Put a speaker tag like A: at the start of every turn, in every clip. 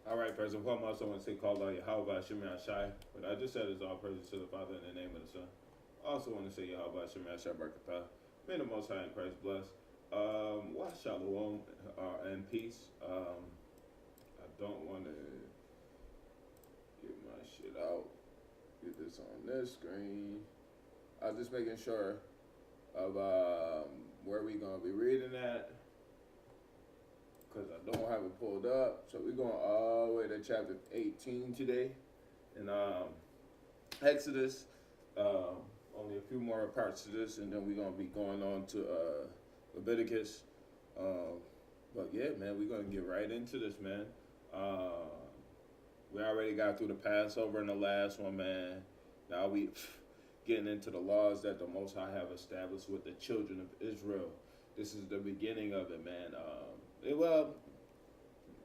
A: All right, praise and foremost, I want to say call out Yahweh Shemir Shai. But I just said it's all praises to the Father in the name of the Son. I also want to say Yahweh Shemir Shai Barakatah. May the Most High in Christ bless. Watch Shalom and peace. I don't want to get my shit out. Get this on this screen. I'm just making sure of where we gonna be reading at, because I don't have it pulled up. So we're going all the way to chapter 18 today. And Exodus, only a few more parts to this, and then we're going to be going on to Leviticus. But yeah, man, we're going to get right into this, man. We already got through the Passover in the last one, man. Now we getting into the laws that the Most High have established with the children of Israel. This is the beginning of it, man. Well,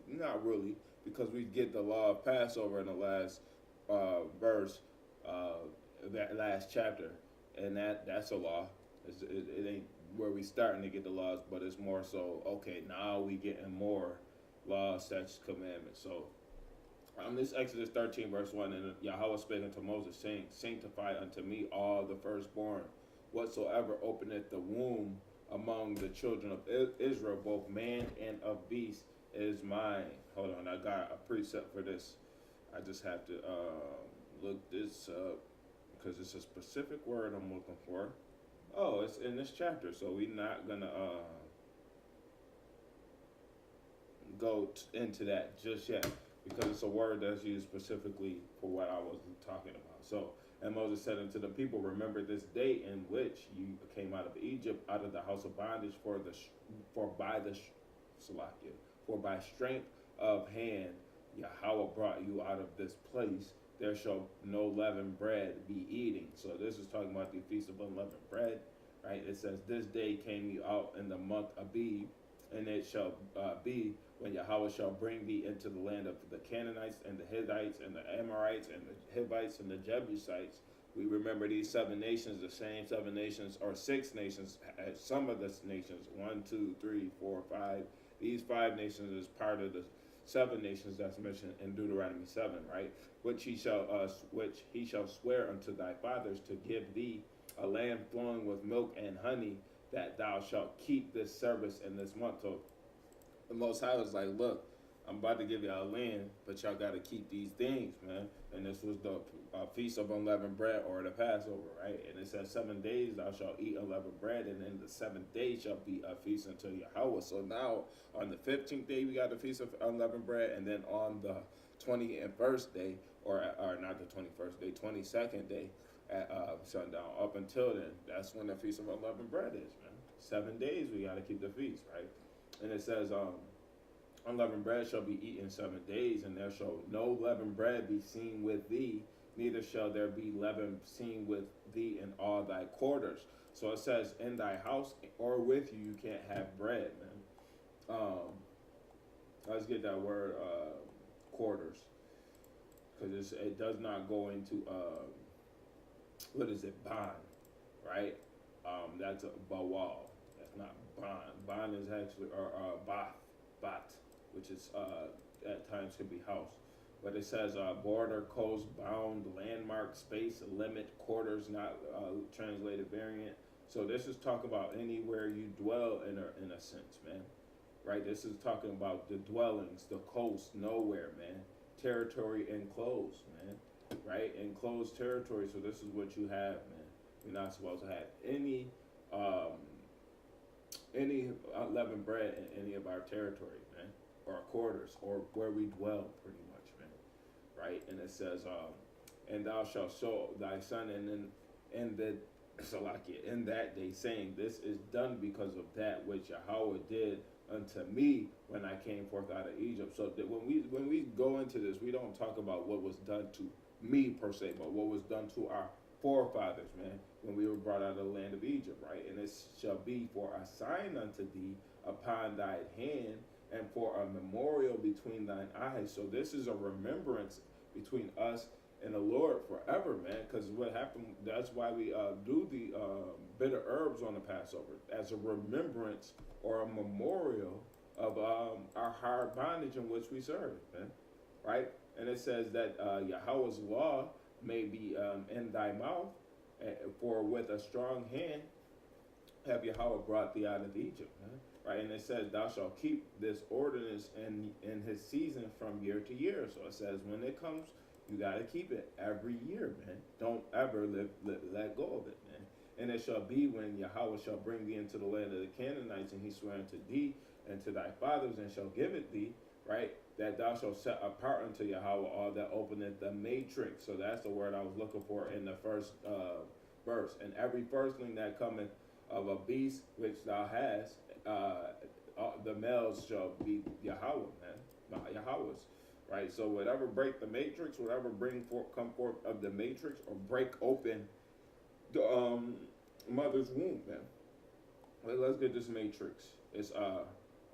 A: not really, because we get the law of Passover in the last verse, that last chapter, and that's a law. It ain't where we starting to get the laws, but it's more so, okay, now we getting more laws, statutes, commandments. So, this Exodus 13, verse 1, and Yahweh spake unto Moses, saying, Sanctify unto me all the firstborn, whatsoever openeth the womb among the children of Israel, both man and of beast, is mine. Hold on, I got a precept for this. I just have to look this up, because it's a specific word I'm looking for. Oh, it's in this chapter, so we're not gonna go into that just yet, because it's a word that's used specifically for what I was talking about. So, and Moses said unto the people, remember this day in which you came out of Egypt, out of the house of bondage, for by strength of hand Yahweh brought you out of this place. There shall no leavened bread be eating. So this is talking about the feast of unleavened bread, right? It says, this day came you out in the month Abib, and it shall be when Yahweh shall bring thee into the land of the Canaanites and the Hittites and the Amorites and the Hivites and the Jebusites. We remember these 7 nations, the same 7 nations, or 6 nations, some of the nations, 1, 2, 3, 4, 5. These 5 nations is part of the 7 nations that's mentioned in Deuteronomy 7, right? Which he shall swear unto thy fathers to give thee a land flowing with milk and honey, that thou shalt keep this service in this month. So the Most High was like, look, I'm about to give y'all land, but y'all got to keep these things, man. And this was the Feast of Unleavened Bread, or the Passover, right? And it says 7 days thou shalt eat unleavened bread, and then the 7th day shall be a feast unto Yahweh. So now on the 15th day we got the Feast of Unleavened Bread, and then on the 21st day, or not the 21st day, 22nd day at sundown, up until then, that's when the Feast of Unleavened Bread is, man. 7 days we got to keep the feast, right? And it says, unleavened bread shall be eaten 7 days, and there shall no leavened bread be seen with thee, neither shall there be leaven seen with thee in all thy quarters. So it says, in thy house or with you, you can't have bread, man. Let's get that word, quarters, because it does not go into, what is it, bond, right? That's a bawal. That's not bond. Bond is actually, or bat, which is at times could be house. But it says border, coast, bound, landmark, space, limit, quarters, not translated variant. So this is talking about anywhere you dwell in a sense, man. Right? This is talking about the dwellings, the coast, nowhere, man. Territory enclosed, man. Right? Enclosed territory. So this is what you have, man. You're not supposed to have any unleavened bread in any of our territory, man, or our quarters, or where we dwell, pretty much, man, right? And it says, and thou shalt show thy son in that day, saying, this is done because of that which Yahweh did unto me when I came forth out of Egypt. So that when we go into this, we don't talk about what was done to me per se, but what was done to our forefathers, man, when we were brought out of the land of Egypt, right? And it shall be for a sign unto thee upon thy hand, and for a memorial between thine eyes. So this is a remembrance between us and the Lord forever, man, because what happened, that's why we do the bitter herbs on the Passover, as a remembrance or a memorial of our hard bondage in which we serve, man. right? And it says that Yahweh's law may be in thy mouth, for with a strong hand have Yahweh brought thee out of Egypt, man. Right? And it says, thou shalt keep this ordinance in his season from year to year. So it says, when it comes, you got to keep it every year, man. Don't ever let go of it, man. And it shall be when Yahweh shall bring thee into the land of the Canaanites, and he swear unto thee and to thy fathers, and shall give it thee, right? That thou shalt set apart unto Yahweh all that openeth the matrix. So that's the word I was looking for in the first verse. And every firstling that cometh of a beast which thou hast, the males shall be Yahweh, man, Yahweh's, right? So whatever break the matrix, whatever come forth of the matrix, or break open the mother's womb, man. Let's get this matrix. It's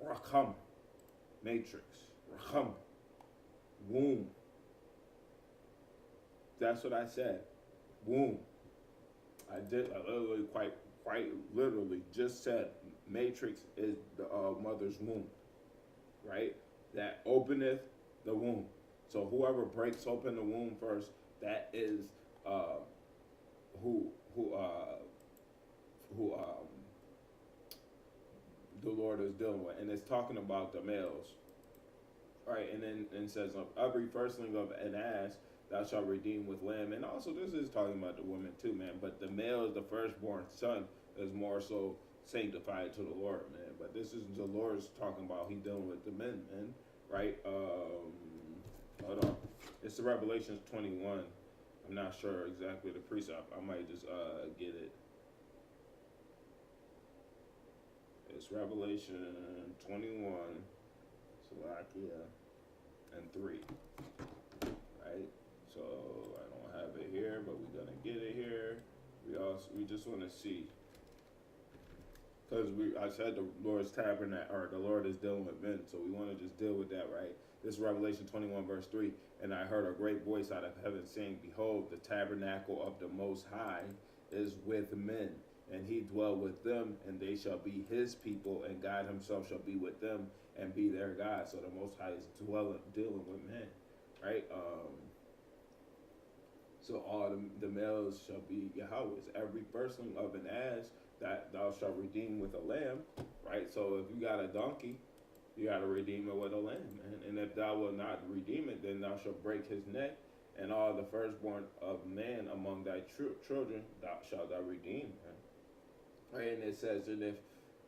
A: Racham, matrix, Racham, womb. That's what I said, womb. I literally quite literally just said matrix is the mother's womb, right? That openeth the womb. So whoever breaks open the womb first, that is who the Lord is dealing with, and it's talking about the males, right? And then it says, of every firstling of an ass thou shalt redeem with lamb. And also this is talking about the women too, man. But the male is the firstborn son is more so sanctified to the Lord, man. But this is the Lord's talking about. He dealing with the men, man, right? Hold on. It's the Revelations 21. I'm not sure exactly the precept. I might just get it. It's Revelation 21, Salakia, and 3. Right? So I don't have it here, but we're gonna get it here. We just want to see, because I said the Lord's tabernacle, or the Lord is dealing with men, so we want to just deal with that, right? This is Revelation 21 verse 3. And I heard a great voice out of heaven saying, behold, the tabernacle of the Most High is with men, and he dwell with them, and they shall be his people, and God himself shall be with them and be their God. So the Most High is dealing with men, right? So all the males shall be Yahweh's. Every person of an ass that thou shalt redeem with a lamb, right? So if you got a donkey, you got to redeem it with a lamb, man. And if thou wilt not redeem it, then thou shalt break his neck, and all the firstborn of man among thy children thou shalt thou redeem, man. Right? And it says, and if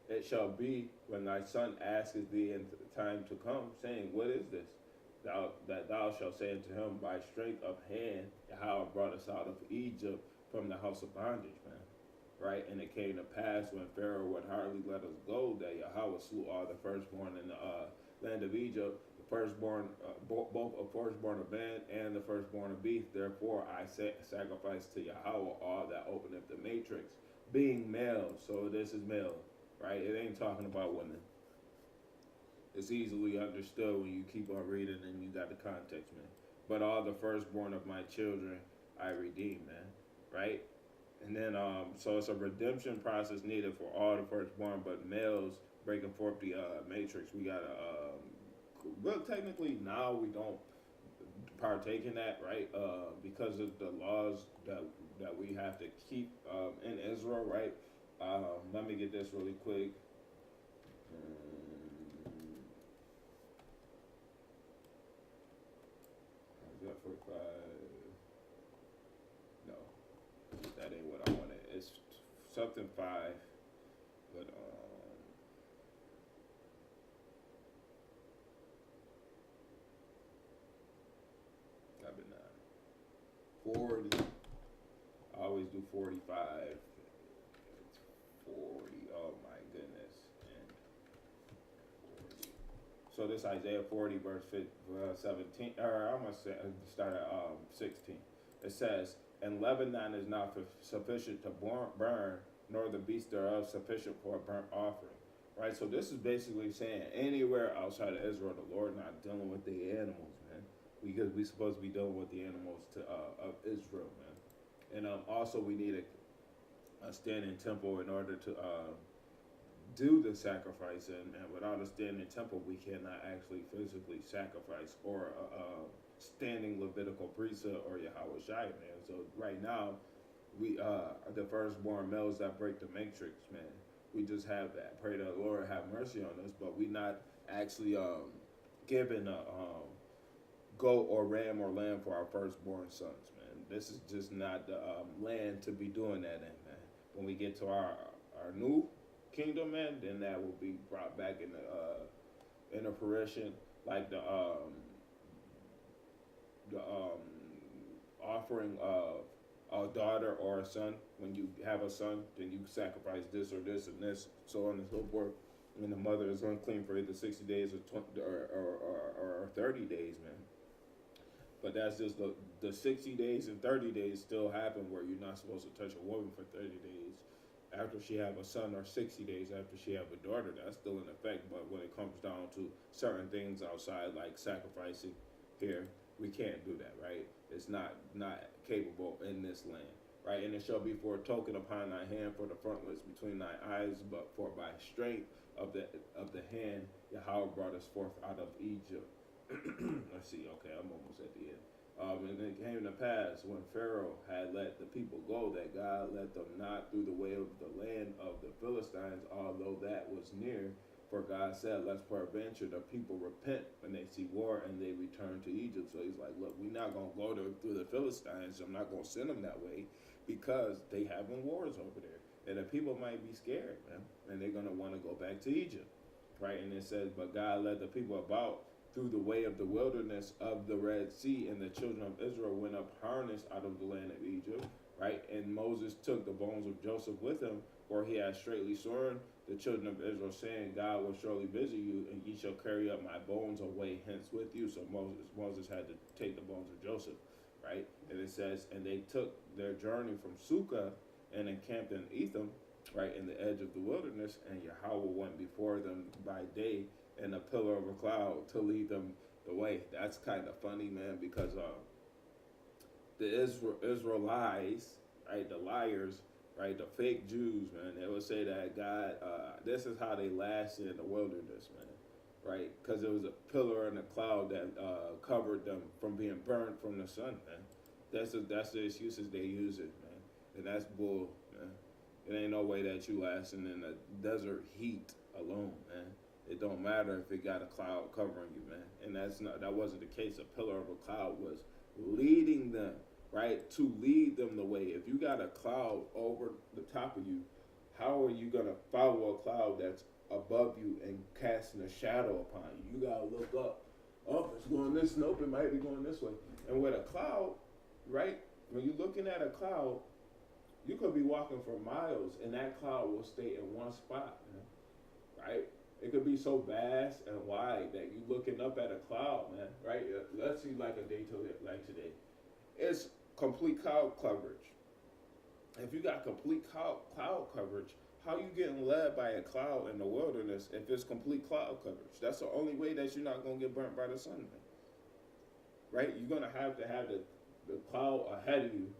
A: it shall be when thy son asketh thee in time to come, saying, what is this? That thou shalt say unto him, by strength of hand, Yahweh brought us out of Egypt from the house of bondage, man. Right? And it came to pass when Pharaoh would hardly let us go, that Yahweh slew all the firstborn in the land of Egypt, the firstborn, both a firstborn of man and the firstborn of beast. Therefore I sacrifice to Yahweh all that openeth the matrix, being male. So this is male, right? It ain't talking about women. It's easily understood when you keep on reading and you got the context, man. But all the firstborn of my children I redeem, man, right? And then, so it's a redemption process needed for all the firstborn, but males breaking forth the matrix, we gotta, well, technically now we don't partake in that, right? Because of the laws that we have to keep in Israel, right? Let me get this really quick. Isaiah 45. No, that ain't what I wanted. It's something 5, but I've been 40. I always do 45. It's 40. Oh my goodness. And 40. So this Isaiah 40 verse 17, or I'm gonna start at 16. It says, and Lebanon is not sufficient to burn, nor the beast thereof sufficient for a burnt offering. Right? So this is basically saying anywhere outside of Israel, the Lord not dealing with the animals, man. Because we supposed to be dealing with the animals of Israel, man. And also we need a standing temple in order to do the sacrifice, and without a standing temple, we cannot actually physically sacrifice or standing Levitical priesthood or Yahweh Shai, man. So right now, we the firstborn males that break the matrix, man. We just have that. Pray the Lord have mercy on us, but we not actually giving a goat or ram or lamb for our firstborn sons, man. This is just not the land to be doing that in, man. When we get to our new kingdom, man, then that will be brought back in a fruition, like the offering of a daughter or a son. When you have a son, then you sacrifice this or this and this, so on and so forth. And the mother is unclean for either 60 days or 20 or 30 days, man. But that's just the 60 days and 30 days still happen where you're not supposed to touch a woman for 30 days after she have a son, or 60 days after she have a daughter. That's still in effect. But when it comes down to certain things outside, like sacrificing here, we can't do that, right? It's not capable in this land, right? And it shall be for a token upon thy hand, for the frontlets between thy eyes, but for by strength of the hand Yahweh brought us forth out of Egypt. Let's see. Okay, I'm almost at the end. And it came to pass when Pharaoh had let the people go, that God led them not through the way of the land of the Philistines, although that was near. For God said, lest peradventure the people repent when they see war and they return to Egypt. So he's like, look, we're not going to go through the Philistines. I'm not going to send them that way, because they having wars over there. And the people might be scared, man, and they're going to want to go back to Egypt, right? And it says, but God led the people about through the way of the wilderness of the Red Sea, and the children of Israel went up harnessed out of the land of Egypt, right? And Moses took the bones of Joseph with him, for he had straitly sworn the children of Israel, saying, God will surely visit you, and ye shall carry up my bones away hence with you. So Moses had to take the bones of Joseph, right? And it says, and they took their journey from Sukkah and encamped in Etham, right, in the edge of the wilderness, and Yahweh went before them by day in a pillar of a cloud to lead them the way. That's kind of funny, man, because the Israelites, right, the liars, right, the fake Jews, man, they would say that God, this is how they lasted in the wilderness, man, right? Because it was a pillar and a cloud that covered them from being burned from the sun, man. That's the excuses they use it, man, and that's bull, man. It ain't no way that you lasting in the desert heat alone, man. It don't matter if it got a cloud covering you, man. And that wasn't the case. A pillar of a cloud was leading them, right? To lead them the way. If you got a cloud over the top of you, how are you gonna follow a cloud that's above you and casting a shadow upon you? You gotta look up. Oh, it's going this, nope, it might be going this way. And with a cloud, right? When you're looking at a cloud, you could be walking for miles and that cloud will stay in one spot, man, right? It could be so vast and wide that you looking up at a cloud, man, right? Let's see like a day like today. It's complete cloud coverage. If you got complete cloud coverage, how you getting led by a cloud in the wilderness if it's complete cloud coverage? That's the only way that you're not going to get burnt by the sun, man. Right? You're going to have the cloud ahead of you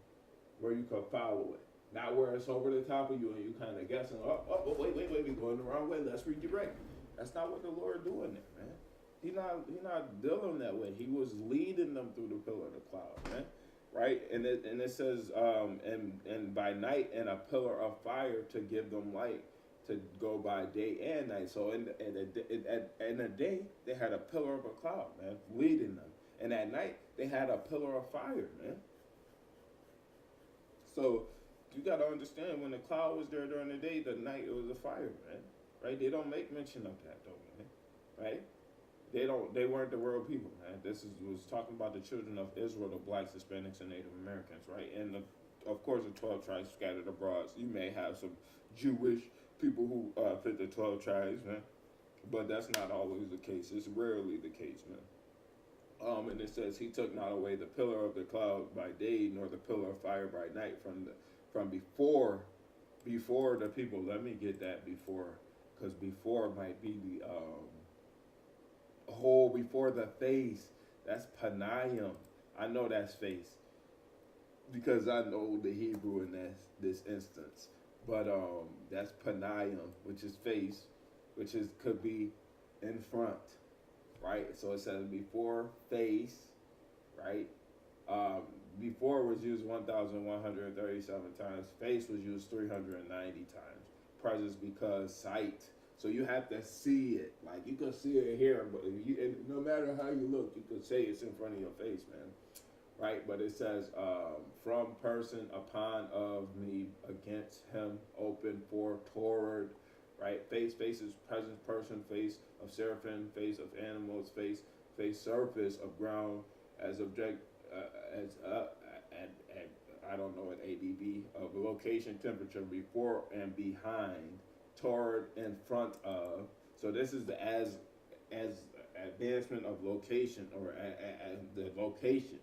A: where you can follow it. Not where it's over the top of you and you kind of guessing, wait, we're going the wrong way. Let's redirect. That's not what the Lord doing there, man. He not dealing that way. He was leading them through the pillar of the cloud, man. Right? And it says, and by night and a pillar of fire to give them light to go by day and night. So in the day, they had a pillar of a cloud, man, leading them. And at night, they had a pillar of fire, man. So you got to understand, when the cloud was there during the day, the night it was a fire, man. Right? They don't make mention of that, though, man. Right? They weren't the world people, man. This was talking about the children of Israel, the blacks, Hispanics, and Native Americans, right? And of course, the 12 tribes scattered abroad. So you may have some Jewish people who fit the 12 tribes, man. But that's not always the case. It's rarely the case, man. And it says, he took not away the pillar of the cloud by day, nor the pillar of fire by night from before the people. Let me get that before, because before might be the whole before the face. That's panayim. I know that's face because I know the Hebrew in this instance. But that's panayim, which is face, which is could be in front, right? So it says before face, right? Um, Before was used 1,137 times. Face was used 390 times. Presence because sight. So you have to see it. Like you can see it here, but if you, and no matter how you look, you could say it's in front of your face, man. Right? But it says, from person upon of me against him, open for toward. Right? Face is present person, face of seraphim, face of animals, face surface of ground as object as at I don't know, at ADB of location, temperature, before and behind, toward, in front of. So this is the as advancement of location, or the location.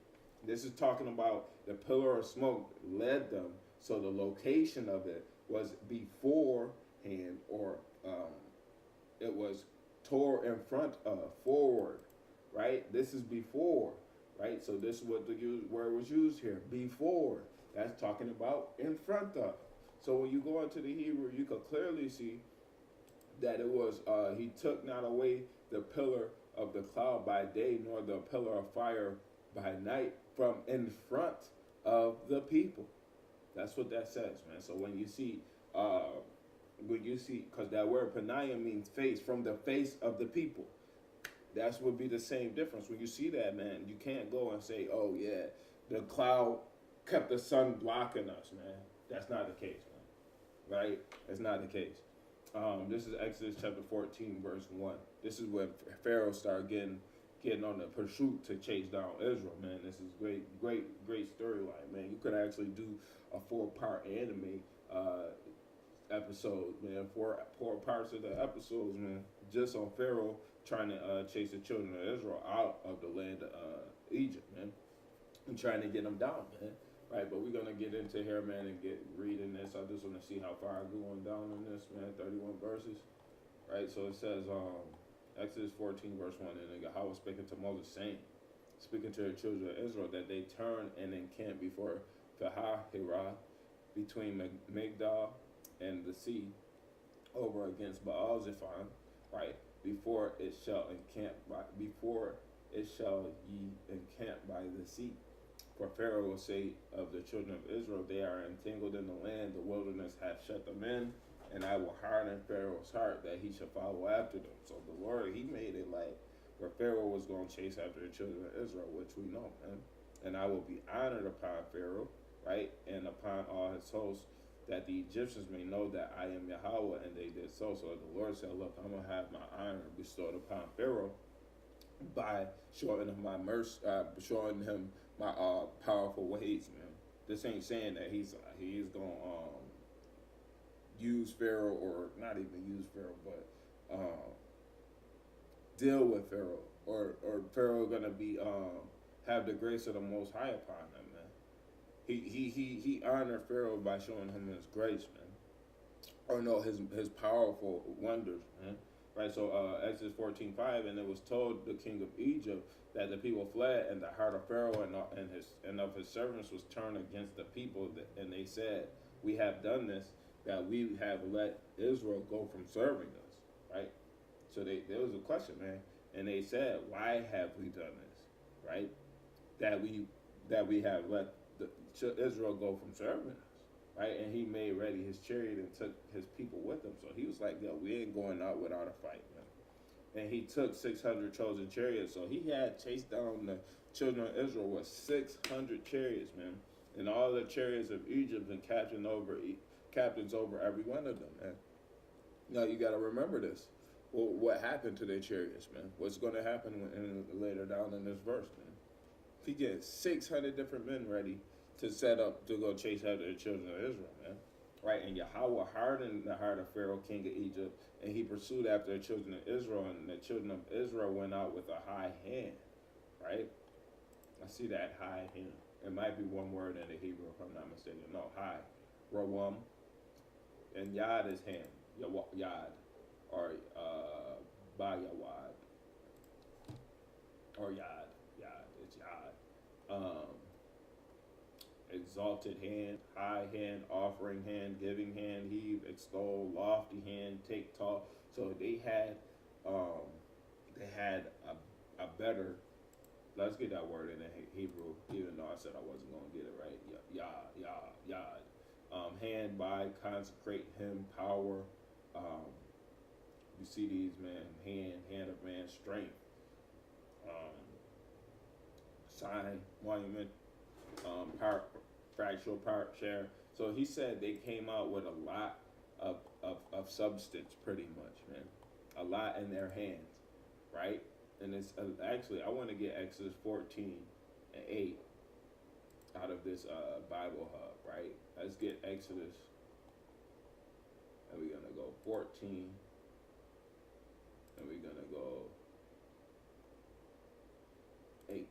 A: This is talking about the pillar of smoke led them. So the location of it was beforehand, or it was toward, in front of, forward, right? This is before, right? So this is what the word was used here, before. That's talking about in front of. So when you go into the Hebrew, you can clearly see that it was, he took not away the pillar of the cloud by day, nor the pillar of fire by night from in front of the people. That's what that says, man. So when you see, because that word panaya means face, from the face of the people. That's would be the same difference. When you see that, man, you can't go and say, oh yeah, the cloud kept the sun blocking us, man. That's not the case, man. Right? It's not the case. This is Exodus chapter 14, verse 1. This is when Pharaoh started getting on the pursuit to chase down Israel, man. This is great storyline, man. You could actually do a 4-part anime episode, man. Four parts of the episodes, man, just on Pharaoh trying to chase the children of Israel out of the land of Egypt, man, and trying to get them down, man. Right, but we're gonna get into here, man, and get reading this. I just want to see how far I go on down on this, man. 31 verses, right? So it says, Exodus 14, verse 1, and Yahweh speaking to Moses, saying, speaking to the children of Israel, that they turn and encamp before Pihahirah, between Migdal and the sea, over against Baal Zephon, right? Before it shall ye encamp by the sea. For Pharaoh will say of the children of Israel, they are entangled in the land, the wilderness hath shut them in, and I will harden Pharaoh's heart that he shall follow after them. So the Lord, he made it like where Pharaoh was going to chase after the children of Israel, which we know, man. And I will be honored upon Pharaoh, right, and upon all his hosts, that the Egyptians may know that I am Yahweh, and they did so. So the Lord said, look, I'm going to have my honor bestowed upon Pharaoh by showing him my mercy, showing him my powerful ways, man. This ain't saying that he's gonna use Pharaoh, or not even use Pharaoh, but deal with Pharaoh, or Pharaoh gonna be have the grace of the Most High upon him, man. He honored Pharaoh by showing him his grace, man, or no, his powerful wonders, man. Right, so Exodus 14:5, and it was told the king of Egypt that the people fled, and the heart of Pharaoh and of his servants was turned against the people, and they said, we have done this, that we have let Israel go from serving us. Right, so there was a question, man, and they said, why have we done this? Right, that we have let Israel go from serving us. Right, and he made ready his chariot and took his people with him. So he was like, yo, we ain't going out without a fight, man. And he took 600 chosen chariots. So he had chased down the children of Israel with 600 chariots, man. And all the chariots of Egypt and captains over every one of them, man. Now you got to remember this. Well, what happened to their chariots, man? What's going to happen later down in this verse, man? He gets 600 different men ready to set up to go chase after the children of Israel, man. Right, and Yahweh hardened the heart of Pharaoh, king of Egypt, and he pursued after the children of Israel, and the children of Israel went out with a high hand. Right? I see that high hand. It might be one word in the Hebrew, if I'm not mistaken. No, high. Rawam. And Yad is hand. Yad. Or Bayawad. Or Yad. Yad. It's Yad. exalted hand, high hand, offering hand, giving hand, heave, extol, lofty hand, take, talk. So um, they had a better. Let's get that word in the Hebrew, even though I said I wasn't going to get it right. Yad. Hand by, consecrate him, power. You see these, man, hand of man, strength, sign, monument, power, fractional power share. So he said they came out with a lot of substance, pretty much, man. A lot in their hands, right? And it's actually, I want to get Exodus 14 and 8 out of this Bible hub, right? Let's get Exodus, and we're going to go 14, and we're going to go 8.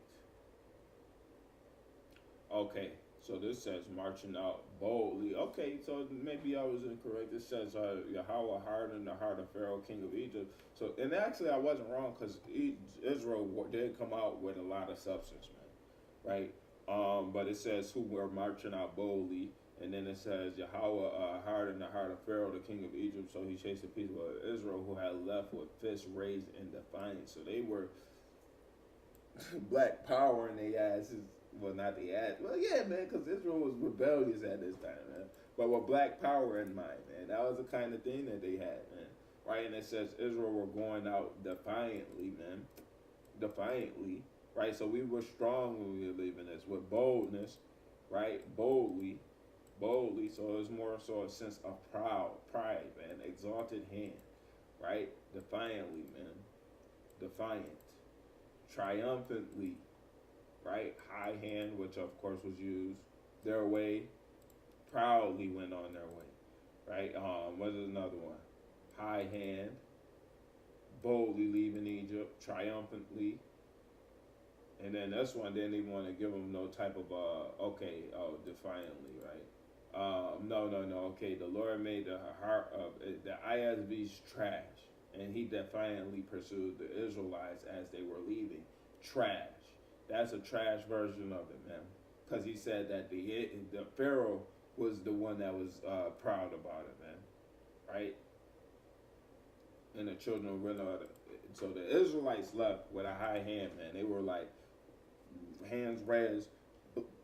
A: Okay, so this says marching out boldly. Okay, so maybe I was incorrect. This says Yahweh hardened the heart of Pharaoh, king of Egypt. So, and actually I wasn't wrong, because Israel did come out with a lot of substance, man, right? But it says who were marching out boldly, and then it says Yahweh hardened the heart of Pharaoh, the king of Egypt, so he chased the people of Israel who had left with fists raised in defiance. So they were black power in their asses. Well, not the ass. Well, yeah, man, because Israel was rebellious at this time, man. But with black power in mind, man, that was the kind of thing that they had, man. Right, and it says Israel were going out defiantly, man. Defiantly, right? So we were strong when we were leaving this with boldness, right? Boldly. So it was more so a sense of pride, man. Exalted hand, right? Defiantly, man. Defiant. Triumphantly. Right, high hand, which of course was used. Their way, proudly went on their way. Right, what is another one? High hand, boldly leaving Egypt, triumphantly. And then this one didn't even want to give them no type of defiantly, right? No. Okay, the Lord made the heart of the ISV's trash, and he defiantly pursued the Israelites as they were leaving. Trash. That's a trash version of it, man. Because he said that the Pharaoh was the one that was proud about it, man. Right? And the children of Israel. So the Israelites left with a high hand, man. They were like, hands raised,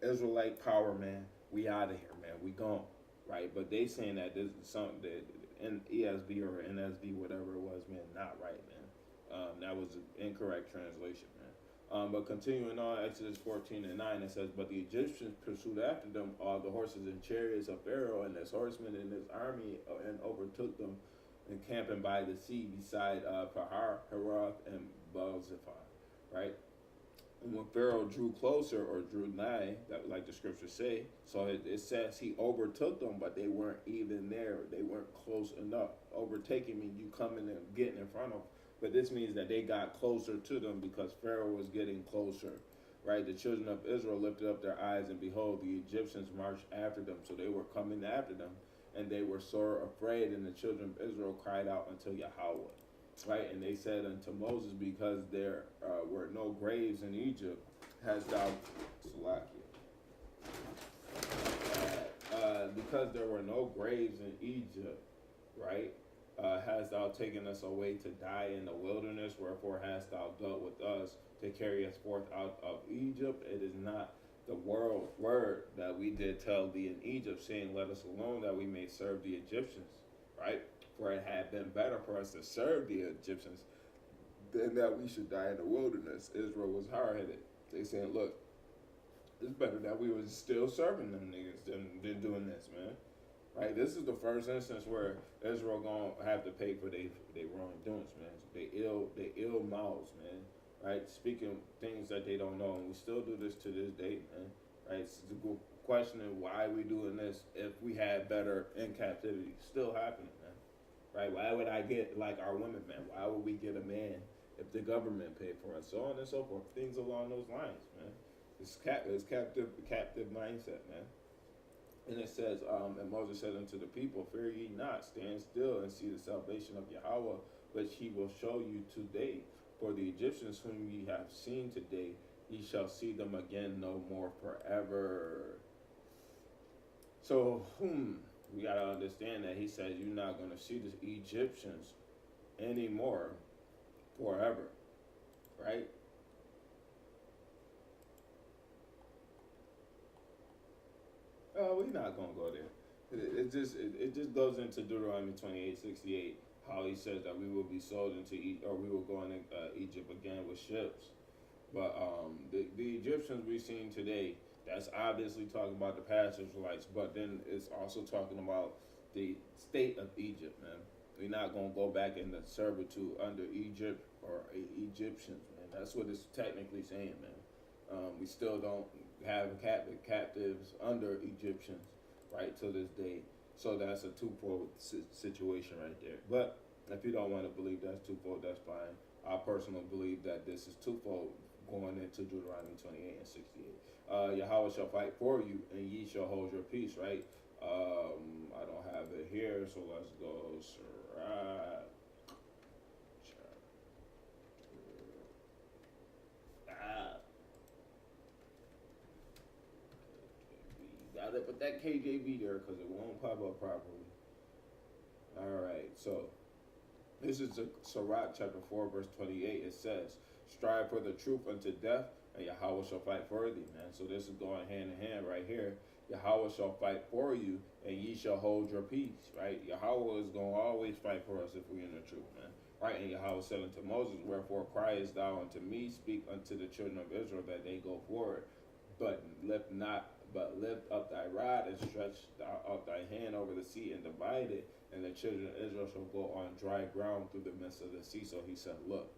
A: Israelite power, man. We out of here, man. We gone. Right? But they saying that this is something that in ESV or NSV, whatever it was, man, not right, man. That was an incorrect translation, man. But continuing on, Exodus 14 and 9, it says, but the Egyptians pursued after them all the horses and chariots of Pharaoh and his horsemen and his army, and overtook them, encamping by the sea beside Pahar, Heroth, and Baal-Zephon, right? And when Pharaoh drew closer or drew nigh, that like the scriptures say, so it says he overtook them, but they weren't even there. They weren't close enough. Overtaking means you coming and getting in front of them. But this means that they got closer to them because Pharaoh was getting closer, right? The children of Israel lifted up their eyes, and behold, the Egyptians marched after them. So they were coming after them, and they were sore afraid. And the children of Israel cried out unto Yahweh, right? And they said unto Moses, because there were no graves in Egypt, hast thou, because there were no graves in Egypt, right? Hast thou taken us away to die in the wilderness? Wherefore hast thou dealt with us to carry us forth out of Egypt? It is not the word that we did tell thee in Egypt, saying, let us alone that we may serve the Egyptians, right? For it had been better for us to serve the Egyptians than that we should die in the wilderness. Israel was hard-headed. They saying, look, it's better that we was still serving them niggas than doing this, man. Right, this is the first instance where Israel gonna have to pay for their wrongdoings, man. They ill mouths, man. Right, speaking things that they don't know, and we still do this to this day, man. Right, it's questioning why we doing this if we had better in captivity. Still happening, man. Right, why would I get like our women, man? Why would we get a man if the government paid for us? So on and so forth. Things along those lines, man. It's captive mindset, man. And it says, and Moses said unto the people, fear ye not, stand still and see the salvation of Yahweh, which he will show you today. For the Egyptians whom ye have seen today, ye shall see them again no more forever. So, we gotta understand that he says you're not gonna see the Egyptians anymore forever, right? We're not gonna go there. It just goes into Deuteronomy 28:68, how he says that we will be sold into or we will go into Egypt again with ships. But the Egyptians we've seen today, that's obviously talking about the past Israelites, but then it's also talking about the state of Egypt, man. We're not gonna go back into servitude under Egypt or Egyptians, man. That's what it's technically saying, man. We still don't have captives under Egyptians, right, to this day. So that's a twofold situation right there. But if you don't want to believe that's twofold, that's fine. I personally believe that this is twofold going into Deuteronomy 28 and 68. Yahweh shall fight for you, and ye shall hold your peace, right? I don't have it here, so let's go. Gotta put that KJV there because it won't pop up properly. All right, so this is Sirach chapter 4, verse 28. It says, strive for the truth unto death, and Yahweh shall fight for thee, man. So this is going hand in hand right here. Yahweh shall fight for you, and ye shall hold your peace, right? Yahweh is going to always fight for us if we're in the truth, man. Right? And Yahweh said unto Moses, wherefore criest thou unto me, speak unto the children of Israel that they go forward, but lift up thy rod and stretch out thy hand over the sea and divide it, and the children of Israel shall go on dry ground through the midst of the sea. So he said, look,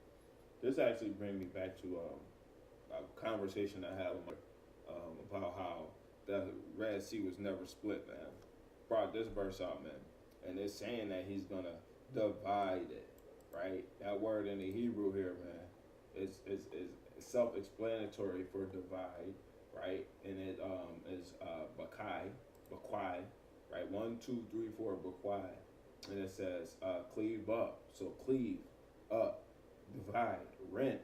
A: this actually brings me back to a conversation I had with about how the Red Sea was never split, man. Brought this verse out, man, and it's saying that he's gonna divide it, right? That word in the Hebrew here, man, is self-explanatory for divide, right? And it is bakai, right? 1, 2, 3, 4, bakai, and it says cleave up. So cleave up, divide, rent,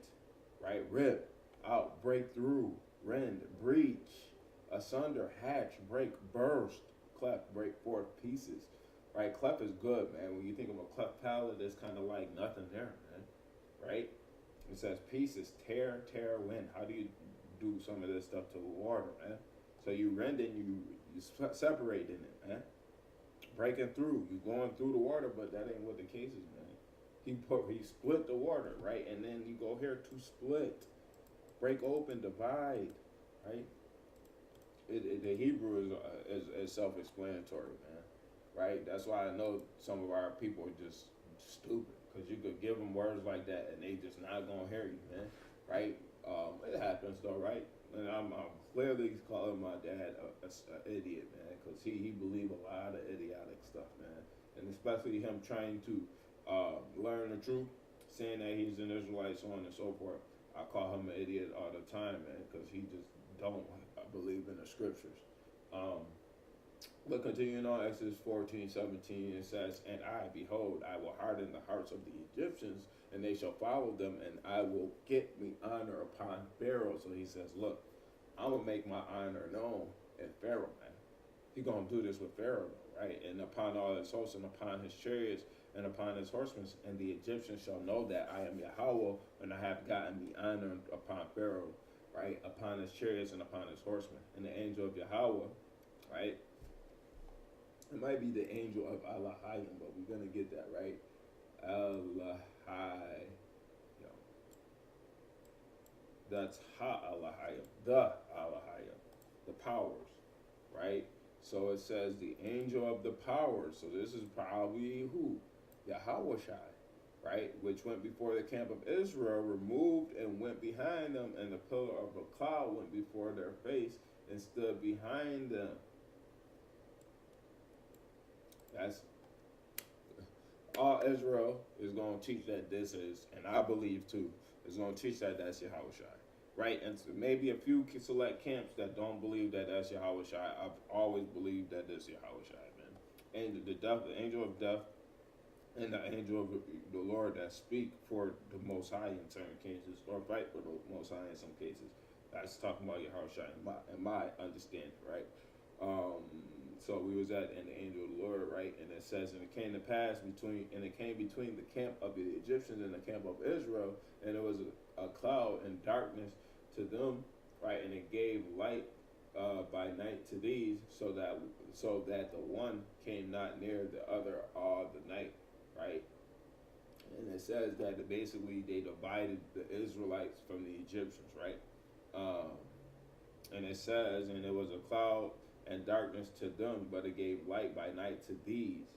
A: right? Rip out, break through, rend, breach, asunder, hatch, break, burst, cleft, break forth pieces, right? Cleft is good, man. When you think of a cleft palate, there's kind of like nothing there, man, right? It says pieces, tear, wind. How do you do some of this stuff to water, man? So you rending, you separating it, man. Breaking through, you going through the water, but that ain't what the case is, man. He split the water, right? And then you go here to split, break open, divide, right? The Hebrew is self-explanatory, man, right? That's why I know some of our people are just stupid, because you could give them words like that and they just not gonna hear you, man, right? It happens though, right? And I'm clearly calling my dad a idiot, man, because he believe a lot of idiotic stuff, man, and especially him trying to learn the truth, saying that he's an Israelite, so on and so forth. I call him an idiot all the time, man, because he just don't believe in the scriptures. But continuing on, Exodus 14:17, it says, and I, behold, I will harden the hearts of the Egyptians, and they shall follow them, and I will get me honor upon Pharaoh. So he says, look, I'm going to make my honor known in Pharaoh, man. He's going to do this with Pharaoh, right? And upon all his hosts, and upon his chariots, and upon his horsemen, and the Egyptians shall know that I am Yahweh, and I have gotten me honor upon Pharaoh, right? Upon his chariots and upon his horsemen. And the angel of Yahweh, right? It might be the angel of Elohim, but we're going to get that, right? Elohim. That's Ha-Elohim, the Elohim, the powers, right? So it says the angel of the powers. So this is probably who? Yahweh Shai, right? Which went before the camp of Israel, removed and went behind them, and the pillar of a cloud went before their face and stood behind them. That's all Israel is going to teach that this is, and I believe too, is going to teach that that's Yahweh Shai, right? And so maybe a few select camps that don't believe that that's Yahweh Shai. I've always believed that this Yahweh Shai, man. And the angel of death, and the angel of the Lord that speak for the Most High in certain cases, or fight for the Most High in some cases. That's talking about Yahweh Shai in my understanding, right? So we was at and the angel of the Lord, right? And it says, and it came to pass between the camp of the Egyptians and the camp of Israel, and it was a cloud and darkness to them, right? And it gave light by night to these, so that the one came not near the other all the night, right? And it says that basically they divided the Israelites from the Egyptians, right? Um, and it says, and it was a cloud and darkness to them, but it gave light by night to these,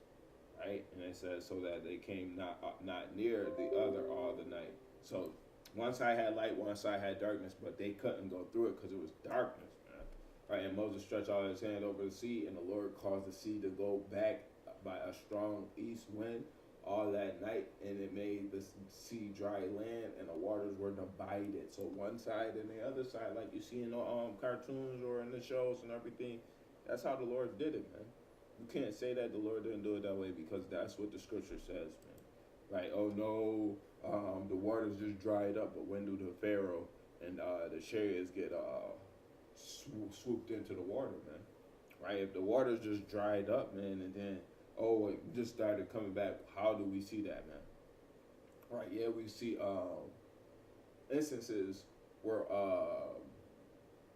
A: right? And it says, so that they came not near the other all the night. So one side had light, one side had darkness, but they couldn't go through it because it was darkness, man. Right? And Moses stretched out his hand over the sea, and the Lord caused the sea to go back by a strong east wind all that night, and it made the sea dry land, and the waters were divided. So one side and the other side, like you see in the cartoons or in the shows and everything, that's how the Lord did it, man. You can't say that the Lord didn't do it that way, because that's what the scripture says, man. Right? Oh no, the waters just dried up, but when do the Pharaoh and the chariots get swooped into the water, man? Right? If the waters just dried up, man, and then it just started coming back, how do we see that, man? Right? Yeah, we see instances where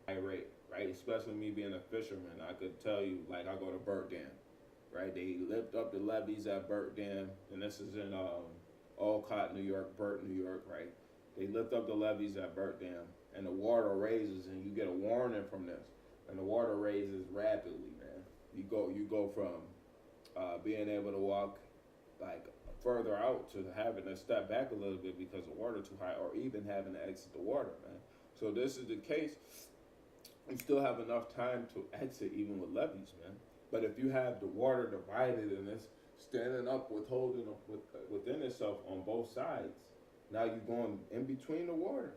A: irate, right? Especially me being a fisherman, I could tell you, like, I go to Burt Dam, right? They lift up the levees at Burt Dam, and this is in Olcott, New York, Burt, New York, right? They lift up the levees at Burt Dam, and the water raises, and you get a warning from this, and the water raises rapidly, man. You go from being able to walk like further out to having to step back a little bit because the water too high, or even having to exit the water, man. So this is the case. You still have enough time to exit even with levees, man. But if you have the water divided and it's standing up, within itself on both sides, now you're going in between the water.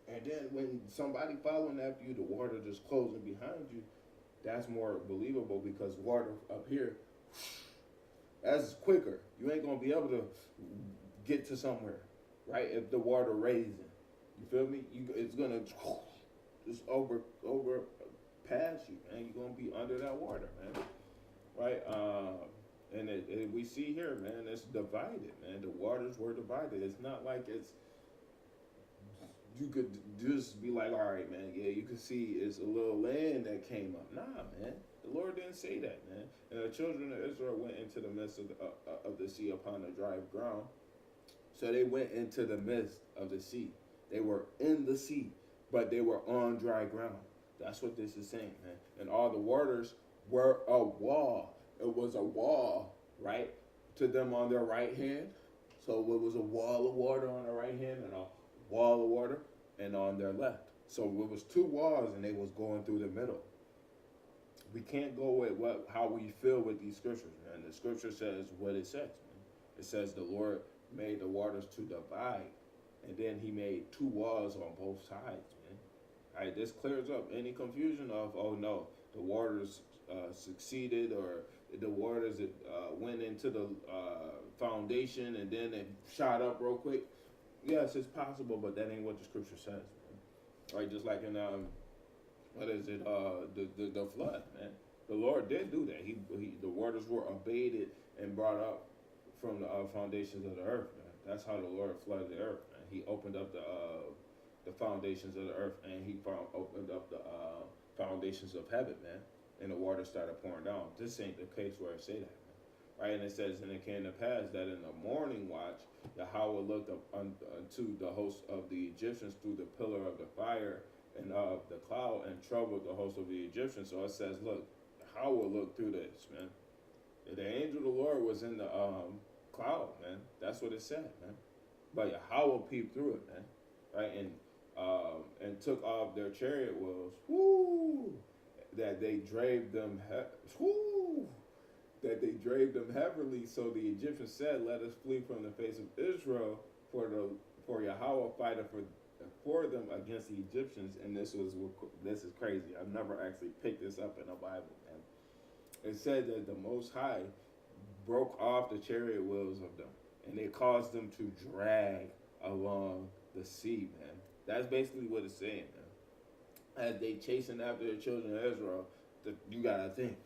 A: And then when somebody following after you, the water just closing behind you, that's more believable, because water up here, that's quicker. You ain't gonna be able to get to somewhere, right? If the water raising, you feel me? It's gonna just over past you, man. You're gonna be under that water, man, right? And we see here, man, it's divided, man. The waters were divided. It's not like you could just be like, all right, man, yeah, you can see it's a little land that came up. Nah, man, the Lord didn't say that, man. And the children of Israel went into the midst of the sea upon the dry ground. So they went into the midst of the sea. They were in the sea, but they were on dry ground. That's what this is saying, man. And all the waters were a wall. It was a wall, right, to them on their right hand. So it was a wall of water on their right hand and a wall of water and on their left. So it was two walls, and they was going through the middle. We can't go with how we feel with these scriptures, man. The scripture says what it says, man. It says the Lord made the waters to divide, and then he made two walls on both sides, man. All right, this clears up any confusion of, oh no, the waters succeeded, or the waters went into the foundation and then it shot up real quick. Yes, it's possible, but that ain't what the scripture says, man. Right, just like in the flood, man. The Lord did do that. The waters were abated and brought up from the foundations of the earth, man. That's how the Lord flooded the earth, man. He opened up the foundations of the earth, and he opened up the foundations of heaven, man. And the water started pouring down. This ain't the case where I say that, man. Right, and it says, and it came to pass that in the morning watch, Yahweh looked up unto the host of the Egyptians through the pillar of the fire and of the cloud, and troubled the host of the Egyptians. So it says, look, Yahweh looked through this, man. The angel of the Lord was in the cloud, man. That's what it said, man. But Yahweh peeped through it, man. Right, and took off their chariot wheels. Whoo! That they drave them. That they drave them heavily. So the Egyptians said, "Let us flee from the face of Israel, for Yahweh fighteth for them against the Egyptians." And this is crazy. I've never actually picked this up in the Bible, man. It said that the Most High broke off the chariot wheels of them, and it caused them to drag along the sea, man. That's basically what it's saying, man. As they chasing after the children of Israel, you gotta think,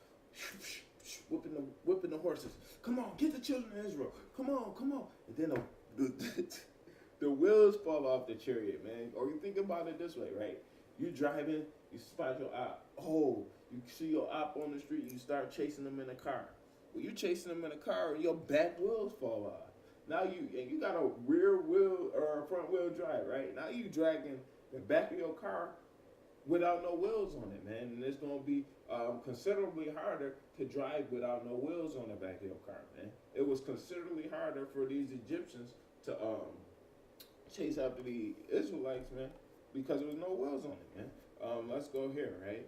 A: whipping the horses. Come on, get the children of Israel. Come on, come on. And then the wheels fall off the chariot, man. Or you think about it this way, right? You driving, you spot your op. Oh, you see your op on the street, you start chasing them in a car. Well, you chasing them in a car, and your back wheels fall off. Now you got a rear wheel or a front wheel drive, right? Now you dragging the back of your car without no wheels on it, man. And it's gonna be considerably harder to drive without no wheels on the back of your car, man. It was considerably harder for these Egyptians to chase after the Israelites, man, because there was no wheels on it, man. Let's go here, right?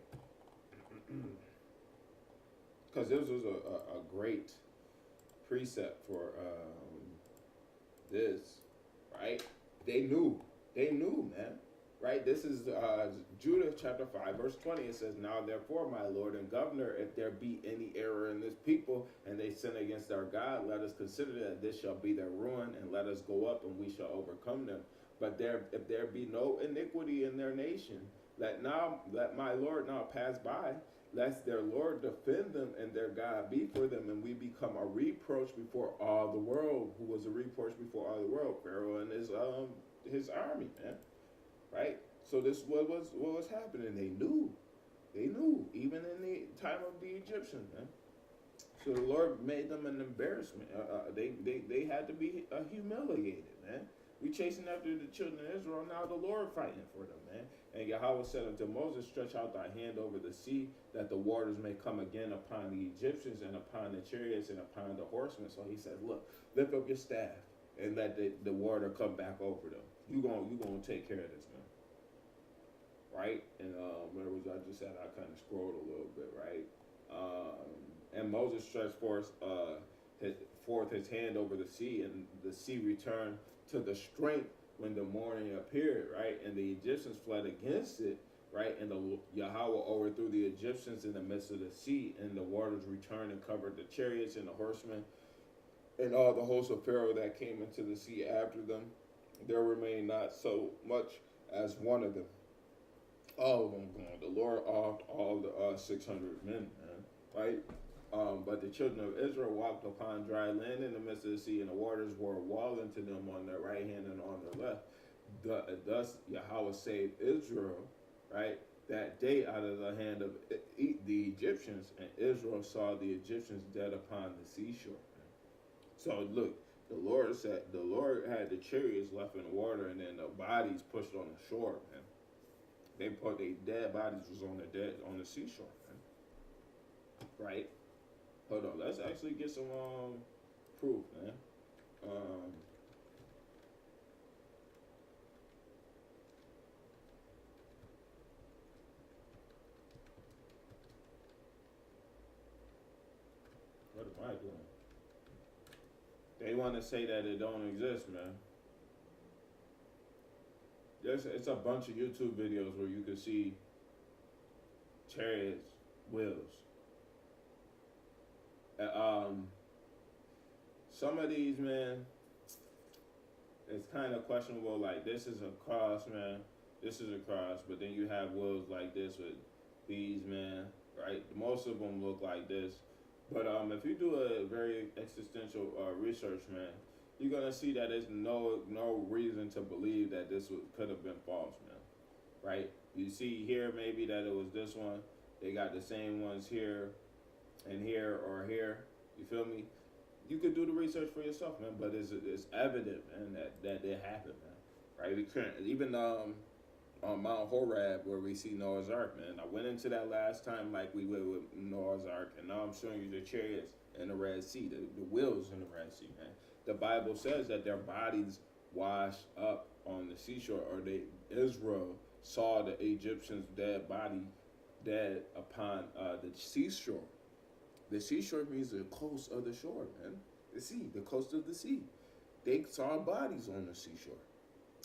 A: Because this was a great precept for this, right? They knew, man, right? This is Judah chapter 5, verse 20. It says, "Now therefore, my Lord and Governor, if there be any error in this people, and they sin against our God, let us consider that this shall be their ruin, and let us go up, and we shall overcome them. But if there be no iniquity in their nation, let my Lord now pass by, lest their Lord defend them and their God be for them, and we become a reproach before all the world." Who was a reproach before all the world? Pharaoh and his army, man. Right? So this what was happening. They knew, even in the time of the Egyptians, man. So the Lord made them an embarrassment. They had to be humiliated, man. We chasing after the children of Israel, now the Lord fighting for them, man. And Yahweh said unto Moses, "Stretch out thy hand over the sea, that the waters may come again upon the Egyptians and upon the chariots and upon the horsemen." So he said, look, lift up your staff and let the water come back over them. You gonna take care of this, man. Right? And where was I just at? I kind of scrolled a little bit, right? And Moses stretched forth his hand over the sea, and the sea returned to the strength when the morning appeared, right? And the Egyptians fled against it, right? And the Yahweh overthrew the Egyptians in the midst of the sea, and the waters returned and covered the chariots and the horsemen and all the hosts of Pharaoh that came into the sea after them. There remained not so much as one of them. All of them gone. The Lord offed all the 600 men, man, right? But the children of Israel walked upon dry land in the midst of the sea, and the waters were a wall unto them on their right hand and on their left. Thus Yahweh saved Israel, right, that day out of the hand of the Egyptians, and Israel saw the Egyptians dead upon the seashore. So look, the Lord had the chariots left in the water, and then the bodies pushed on the shore, man. They put their dead bodies was on the seashore, man. Right? Hold on, let's actually get some proof, man. What am I doing? They want to say that it don't exist, man. It's a bunch of YouTube videos where you can see chariots, wheels. Some of these, man, it's kind of questionable. Like, this is a cross, man. This is a cross, but then you have wheels like this with these, man. Right? Most of them look like this. But if you do a very existential research, man, you're gonna see that there's no reason to believe that this could have been false, man. Right? You see here maybe that it was this one. They got the same ones here, and here or here. You feel me? You could do the research for yourself, man. But it's evident, man, that it happened, man. Right? We couldn't even on Mount Horeb where we see Noah's Ark, man. I went into that last time like we went with Noah's Ark, and now I'm showing you the chariots in the Red Sea, the wheels in the Red Sea, man. The Bible says that their bodies washed up on the seashore, or Israel saw the Egyptians' dead upon the seashore. The seashore means the coast of the shore, man. The sea, the coast of the sea. They saw bodies on the seashore.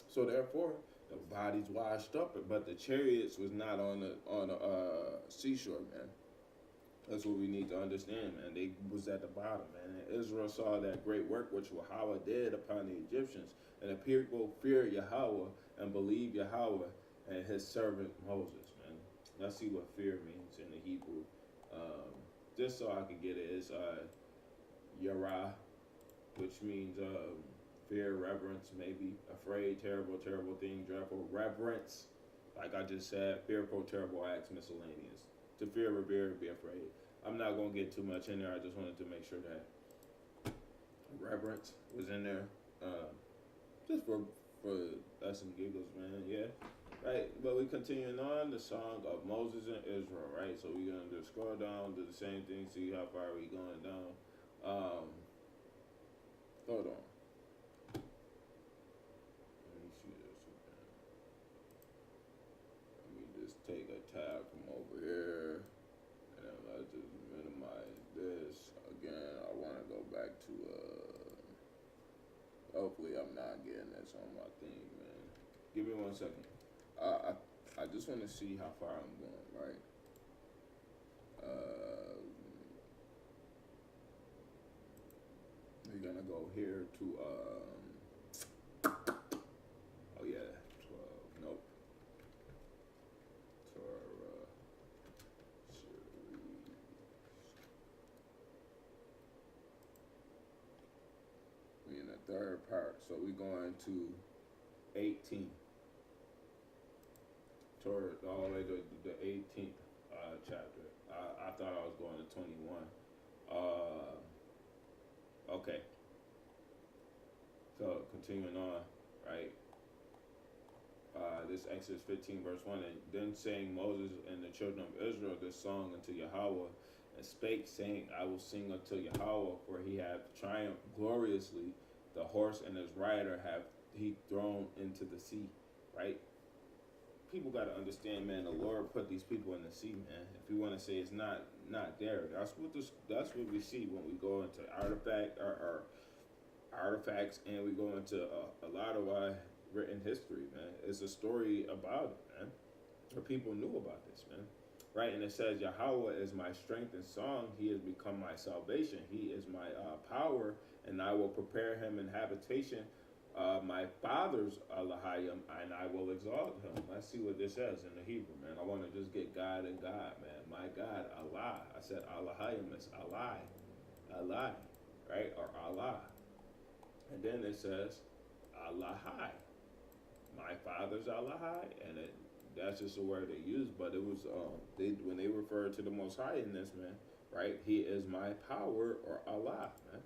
A: So therefore, the bodies washed up, but the chariots was not on the seashore, man. That's what we need to understand, man. They was at the bottom, man. And Israel saw that great work which Yahweh did upon the Egyptians, and the people feared Yahweh and believed Yahweh and his servant Moses, man. Let's see what fear means in the Hebrew. just so I can get it, it's yara, which means fear, reverence, maybe afraid, terrible, terrible thing, dreadful, reverence. Like I just said, fearful, terrible acts, miscellaneous. To fear, revere, be afraid. I'm not gonna get too much in there. I just wanted to make sure that reverence was in there, just for us and giggles, man. Yeah, right. But we continuing on the song of Moses and Israel, right? So we're gonna just scroll down, do the same thing, see how far we going down. Hold on. Let me see this again. Let me just take a tab from over here, and let's just minimize this again. I want to go back to hopefully I'm not getting this on my thing, man. Give me 1 second. I just want to see how far I'm going, right? We're gonna go here to oh yeah, 12. Nope. Torah series. We in the third part, so we going to 18. Torah all the way to the 18th chapter. I thought I was going to 21. Okay. So continuing on, right? This Exodus 15 verse 1, and then sang Moses and the children of Israel this song unto Yahweh, and spake, saying, I will sing unto Yahweh, for he hath triumphed gloriously. The horse and his rider have he thrown into the sea, right? People got to understand, man. The Lord put these people in the sea, man. If you want to say it's not there, that's what we see when we go into artifacts, and we go into a lot of our written history, man. It's a story about it, man. Or people knew about this, man. Right, and it says, Yahweh is my strength and song. He has become my salvation. He is my power, and I will prepare him in habitation. My father's Allahayim, and I will exalt him. Let's see what this says in the Hebrew, man. I want to just get God and God, man. My God, Allah. I said Allahayim, it's Allah, right? Or Allah. And then it says Allahai. My father's Allahai, and that's just a word they use, but it was when they refer to the Most High in this, man, right? He is my power, or Allah, man.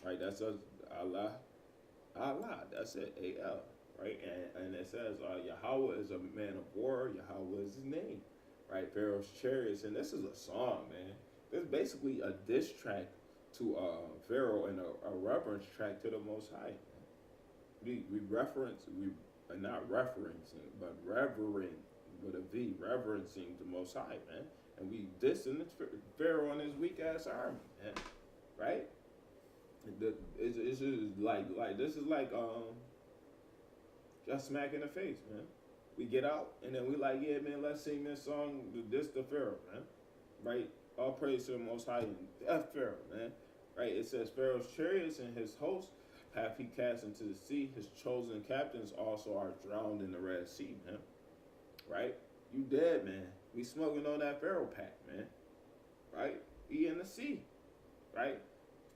A: Right? That's Allah. Allah, that's it, A-L, right? And it says, Yahweh is a man of war, Yahweh is his name, right? Pharaoh's chariots, and this is a song, man. This is basically a diss track to Pharaoh and a reverence track to the Most High. We not referencing, but revering with a V, reverencing the Most High, man. And we dissing Pharaoh and his weak ass army, man, right? It's just like this is like just smack in the face, man. We get out and then we like, yeah, man, let's sing this song, this the Pharaoh, man, right? All praise to the Most High and F Pharaoh, man, right? It says Pharaoh's chariots and his hosts hath he cast into the sea. His chosen captains also are drowned in the Red Sea, man, right? You dead, man. We smoking on that Pharaoh pack, man, right? He in the sea, right?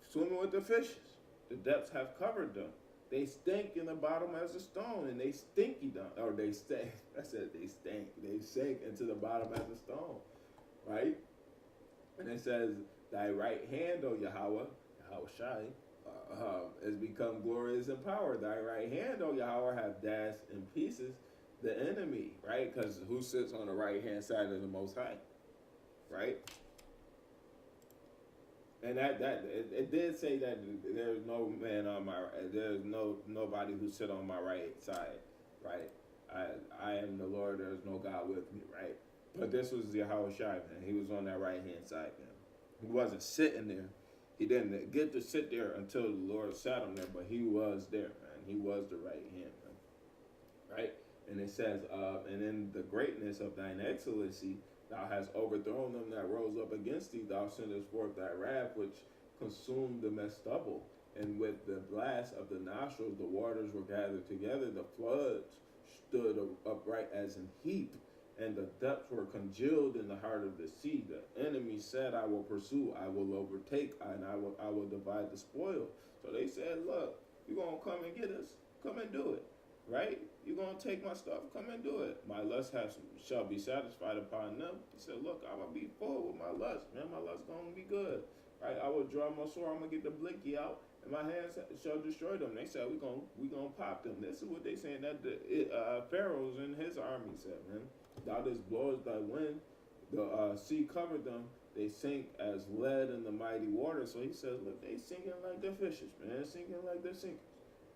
A: Swimming with the fishes. The depths have covered them. They stink in the bottom as a stone, and they stinky down. Or they stink. I said they stink. They sink into the bottom as a stone, right? And it says, thy right hand, O Yahweh, Yahweh Shai, has become glorious in power. Thy right hand, O Yahweh, have dashed in pieces the enemy, right? Because who sits on the right hand side of the Most High, right? And it did say that there's no man on my, there's nobody who sit on my right side, right? I am the Lord, there's no God with me, right? But this was Yahweh Shai, man. He was on that right hand side, man. He wasn't sitting there. He didn't get to sit there until the Lord sat him there, but he was there, man. He was the right hand, man. Right? And it says, and in the greatness of thine excellency, thou hast overthrown them that rose up against thee. Thou sendest forth thy wrath, which consumed them as stubble. And with the blast of the nostrils, the waters were gathered together. The floods stood upright as an heap. and the depths were congealed in the heart of the sea. The enemy said, I will pursue, I will overtake, and I will divide the spoil. So they said, look, you're going to come and get us. Come and do it. Right? You're going to take my stuff. Come and do it. My lust shall be satisfied upon them. He said, look, I'm going to be full with my lust. Man, my lust going to be good. Right? I will draw my sword. I'm going to get the blicky out. And my hands shall destroy them. They said, we gonna pop them. This is what they saying that the Pharaoh's and his army said, man. Thou didst blow thy wind. The sea covered them. They sink as lead in the mighty water. So he says, look, they sinking like they're fishes, man. Sinking like they're sinkers.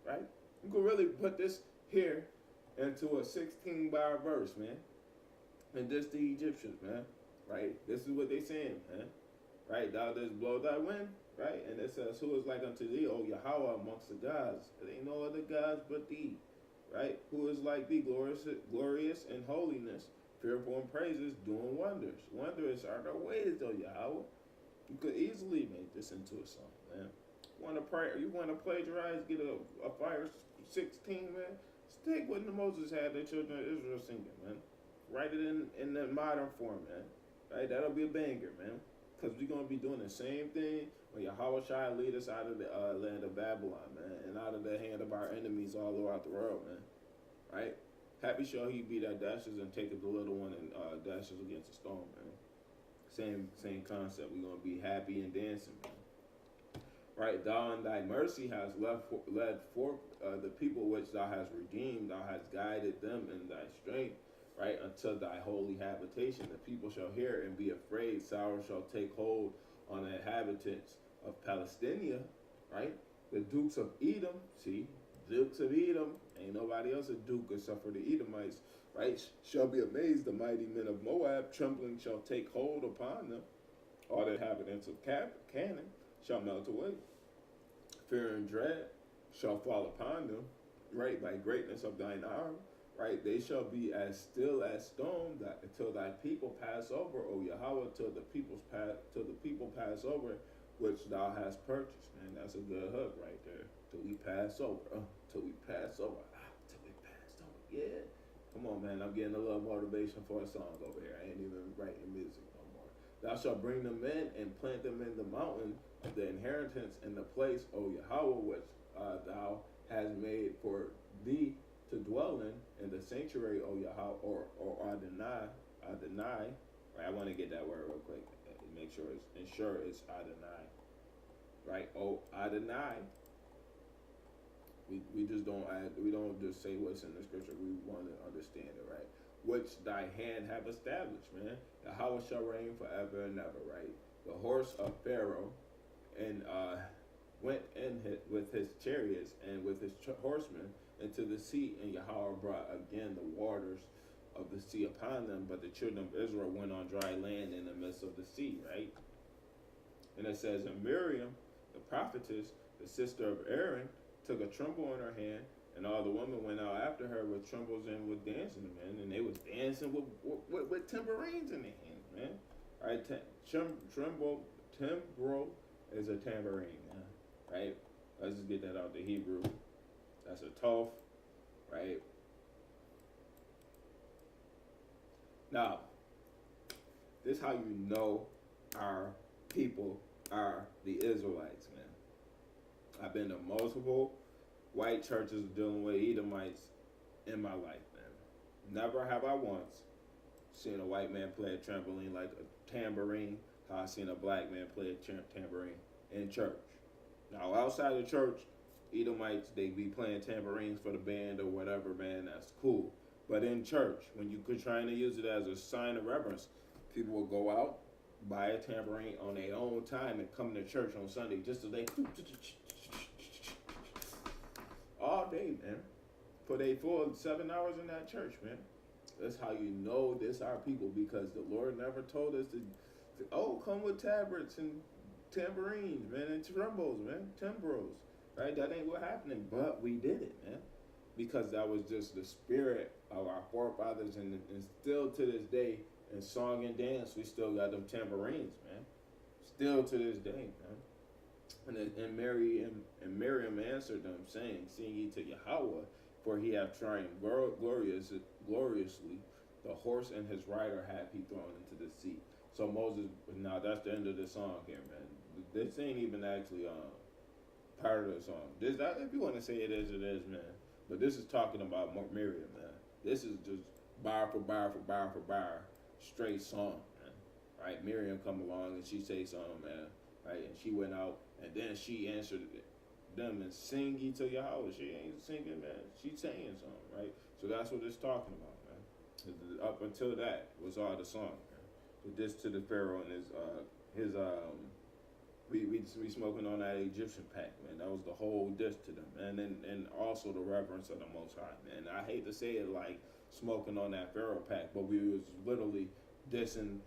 A: Right? You can really put this here into a 16-bar verse, man. And this the Egyptians, man. Right? This is what they saying, man. Right? Thou didst blow thy wind. Right? And it says, who is like unto thee, O Yahweh, amongst the gods? There ain't no other gods but thee. Right? Who is like thee, glorious in holiness, fearful in praises, doing wonders. Wondrous are the ways, O Yahweh. You could easily make this into a song, man. You want to plagiarize, get a fire 16, man? Take what Moses had the children of Israel singing, man. Write it in the modern form, man. Right? That'll be a banger, man. Because we're going to be doing the same thing when Yahweh shall lead us out of the land of Babylon, man, and out of the hand of our enemies all throughout the world, man. Right? Happy shall he be that dashes and taketh the little one and dashes against a stone, man. Same concept. We're going to be happy and dancing, man. Right? Thou in thy mercy hast led forth the people which thou hast redeemed. Thou hast guided them in thy strength. Right, unto thy holy habitation. The people shall hear and be afraid. Sorrow shall take hold on the inhabitants of Palestine. Right? The dukes of Edom, see, dukes of Edom, ain't nobody else a duke except for the Edomites. Right? Shall be amazed. The mighty men of Moab, trembling shall take hold upon them. All the inhabitants of Canaan shall melt away. Fear and dread shall fall upon them. Right? By greatness of thine arm. Right, they shall be as still as stone until thy people pass over, O Yahweh, till the people pass over, which thou hast purchased. Man, that's a good hook right there. Till we pass over, till we pass over, till we pass over. Yeah, come on, man. I'm getting a little motivation for a song over here. I ain't even writing music no more. Thou shalt bring them in and plant them in the mountain of the inheritance in the place, O Yahweh, which thou hast made for thee to dwell in the sanctuary, O Yahweh, or Adonai. Right, I want to get that word real quick. Make sure it's Adonai. Right, O Adonai. We just don't add. We don't just say what's in the scripture. We want to understand it, right? Which thy hand have established, man. Yahweh shall reign forever and ever, right? The horse of Pharaoh and went in with his chariots and with his horsemen into the sea, and Yahweh brought again the waters of the sea upon them, but the children of Israel went on dry land in the midst of the sea, right? And it says, and Miriam, the prophetess, the sister of Aaron, took a tremble in her hand, and all the women went out after her with trembles and with dancing, man, and they was dancing with tambourines in their hands, man. All right, timbrel is a tambourine, man. Right? Let's just get that out the Hebrew. That's a toph, right? Now, this is how you know our people are the Israelites, man. I've been to multiple white churches dealing with Edomites in my life, man. Never have I once seen a white man play a trampoline like a tambourine, how I seen a black man play a tambourine in church. Now, outside of church, Edomites, they be playing tambourines for the band or whatever, man, that's cool. But in church, when you could trying to use it as a sign of reverence, people will go out, buy a tambourine on their own time and come to church on Sunday just so they all day, man. For they full 7 hours in that church, man. That's how you know this our people, because the Lord never told us to come with tabrets and tambourines, man, and timbrels, man, timbrels. Right, that ain't what happening, but we did it, man, because that was just the spirit of our forefathers, and still to this day, in song and dance, we still got them tambourines, man, still to this day, man. And Miriam answered them, saying, "Sing ye to Yahweh, for he hath triumphed gloriously. The horse and his rider had he thrown into the sea. So Moses, now that's the end of the song here, man. This ain't even actually part of the song. This, that, if you want to say it is, man. But this is talking about Miriam, man. This is just bar for bar for bar for bar, straight song, man. Right? Miriam come along and she say something, man. Right? And she went out and then she answered them and sing ye to Yahweh. She ain't singing, man. She's saying something, right? So that's what it's talking about, man. Up until that was all the song, man. So this to the Pharaoh and his we smoking on that Egyptian pack, man. That was the whole diss to them, man, and also the reverence of the Most High, man. I hate to say it like smoking on that Pharaoh pack, but we was literally dissing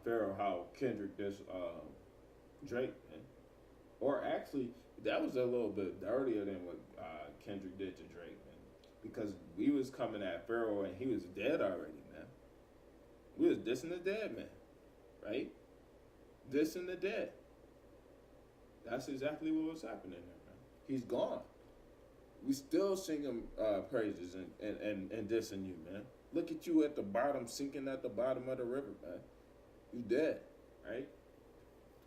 A: Pharaoh how Kendrick dissed Drake, man. Or actually, that was a little bit dirtier than what Kendrick did to Drake, man. Because we was coming at Pharaoh and he was dead already, man. We was dissing the dead man, right? Dissing the dead. That's exactly what was happening there, man. He's gone. We still singing praises and dissing you, man. Look at you at the bottom, sinking at the bottom of the river, man. You dead, right?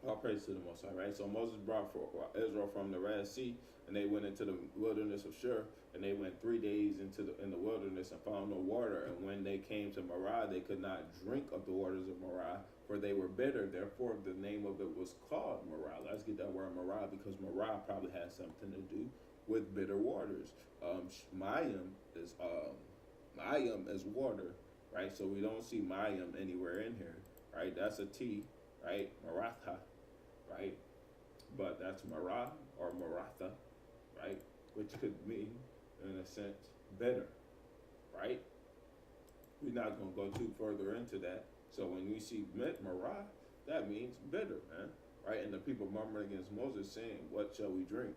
A: All praise to the Most High, right? So Moses brought Israel from the Red Sea, and they went into the wilderness of Shur, and they went 3 days in the wilderness and found no water. And when they came to Marah, they could not drink of the waters of Marah, for they were bitter. Therefore, the name of it was called Marah. Let's get that word Marah because Marah probably has something to do with bitter waters. Mayim is water, right? So we don't see Mayim anywhere in here, right? That's a T, right? Maratha, right? But that's Marah or Maratha, right? Which could mean, in a sense, bitter, right? We're not going to go too further into that. So when we see Marah, that means bitter, man, right? And the people murmured against Moses, saying, "What shall we drink?"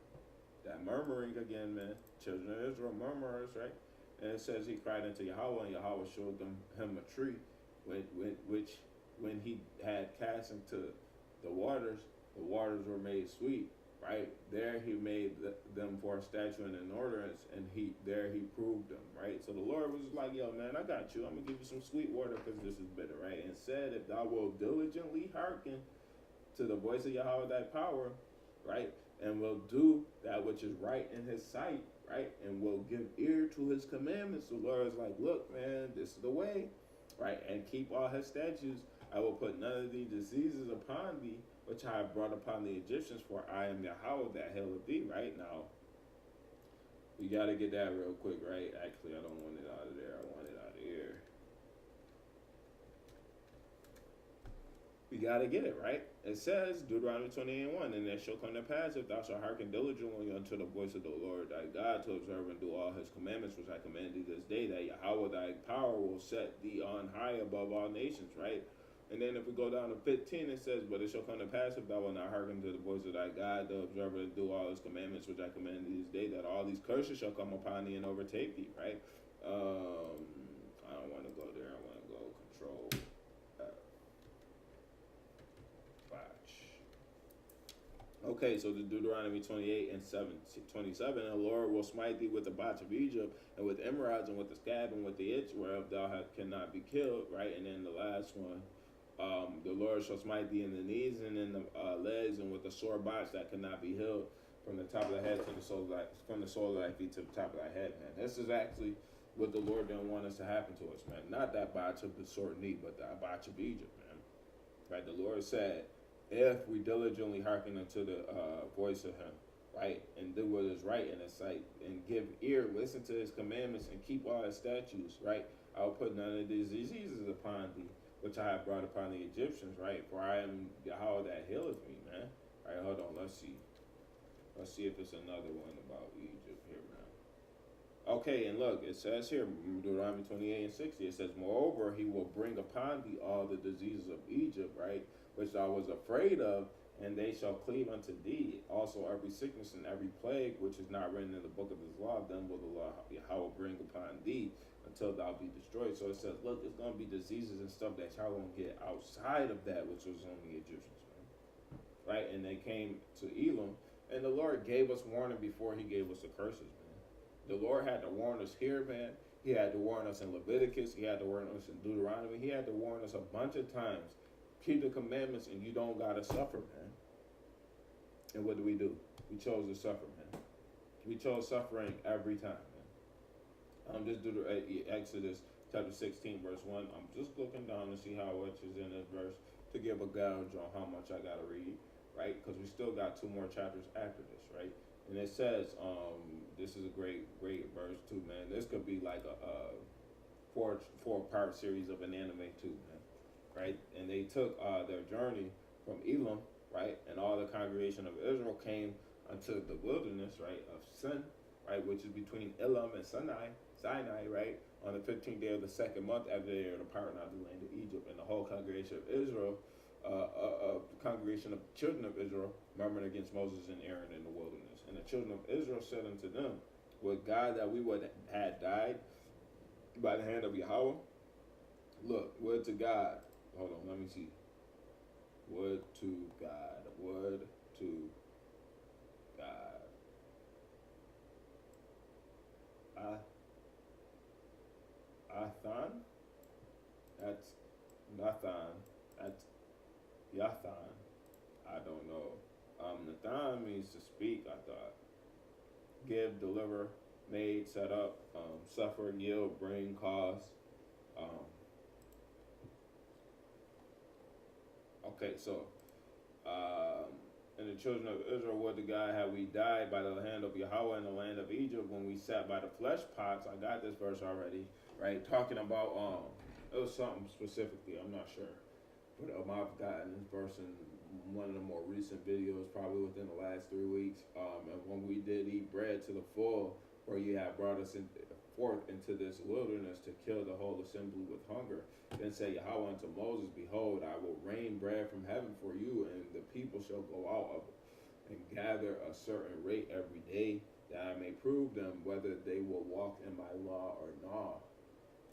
A: That murmuring again, man. Children of Israel murmurers, right? And it says he cried unto Yahweh, and Yahweh showed him a tree, which when he had cast into the waters were made sweet, right? There he made them for a statute and an ordinance, and he proved them, right? So the Lord was like, yo, man, I got you. I'm going to give you some sweet water because this is bitter, right? And said, if thou wilt diligently hearken to the voice of Yahweh thy power, right? And will do that which is right in his sight, right? And will give ear to his commandments. The Lord is like, look, man, this is the way, right? And keep all his statutes. I will put none of these diseases upon thee, which I have brought upon the Egyptians, for I am Yahweh that healeth thee, right? Now, we got to get that real quick, right? Actually, I don't want it out of there. I want it out of here. We got to get it, right? It says, Deuteronomy 28:1, and it shall come to pass, if thou shalt hearken diligently unto the voice of the Lord thy God, to observe and do all his commandments, which I command thee this day, that Yahweh thy power will set thee on high above all nations, right? And then if we go down to 15, it says, but it shall come to pass, if thou wilt not hearken to the voice of thy God, to observe and do all his commandments, which I command thee this day, that all these curses shall come upon thee and overtake thee, right? I don't want to go there. I want to go control. Okay, so the Deuteronomy 28 and 27, and the Lord will smite thee with the botch of Egypt, and with emeralds, and with the scab, and with the itch, whereof thou cannot be killed, right? And then the last one, the Lord shall smite thee in the knees and in the legs, and with the sore botch that cannot be healed from the top of the head to the sole of from the sole of thy feet to the top of thy head, man. This is actually what the Lord didn't want us to happen to us, man. Not that botch of the sore knee, but that botch of Egypt, man. Right? The Lord said, if we diligently hearken unto the voice of him, right, and do what is right in his sight, and give ear, listen to his commandments, and keep all his statutes, right, I will put none of these diseases upon thee, which I have brought upon the Egyptians, right, for I am Yahweh that healeth me, man. All right, hold on, let's see if it's another one about Egypt here, man. Okay, and look, it says here, Deuteronomy 28 and 60, it says, moreover, he will bring upon thee all the diseases of Egypt, right, which I was afraid of, and they shall cleave unto thee. Also every sickness and every plague, which is not written in the book of his law, then will the Lord Yahweh bring upon thee until thou be destroyed. So it says, look, it's going to be diseases and stuff that y'all won't get outside of that, which was on the Egyptians, man. Right? And they came to Elam, and the Lord gave us warning before he gave us the curses, man. The Lord had to warn us here, man. He had to warn us in Leviticus. He had to warn us in Deuteronomy. He had to warn us a bunch of times. Keep the commandments and you don't got to suffer, man. And what do? We chose to suffer, man. We chose suffering every time, man. Just do the Exodus chapter 16, verse 1. I'm just looking down to see how much is in this verse to give a gauge on how much I got to read, right? Because we still got 2 more chapters after this, right? And it says, this is a great verse too, man. This could be like a four-part series of an anime too, man, right? And they took their journey from Elam, right? And all the congregation of Israel came unto the wilderness, right, of Sin, right, which is between Elam and Sinai, right, on the 15th day of the 2nd month after they were departing out of the land of Egypt. And the whole congregation of Israel, the congregation of the children of Israel, murmured against Moses and Aaron in the wilderness. And the children of Israel said unto them, would God that we would had died by the hand of Yahweh? Look, would to God. Hold on, let me see. Would to God. Would to God. Athan? That's Nathan. That's Yathan. I don't know. Nathan means to speak, I thought. Give, deliver, made, set up, suffer, yield, bring, cause. Okay, so, and the children of Israel would to God have we died by the hand of Yahweh in the land of Egypt when we sat by the flesh pots. I got this verse already, right? Talking about, it was something specifically, I'm not sure. But I've gotten this verse in one of the more recent videos, probably within the last 3 weeks. And when we did eat bread to the full, where you have brought us forth into this wilderness to kill the whole assembly with hunger, then said Yahweh unto Moses, behold, I will rain bread from heaven for you, and the people shall go out of it and gather a certain rate every day, that I may prove them whether they will walk in my law or not.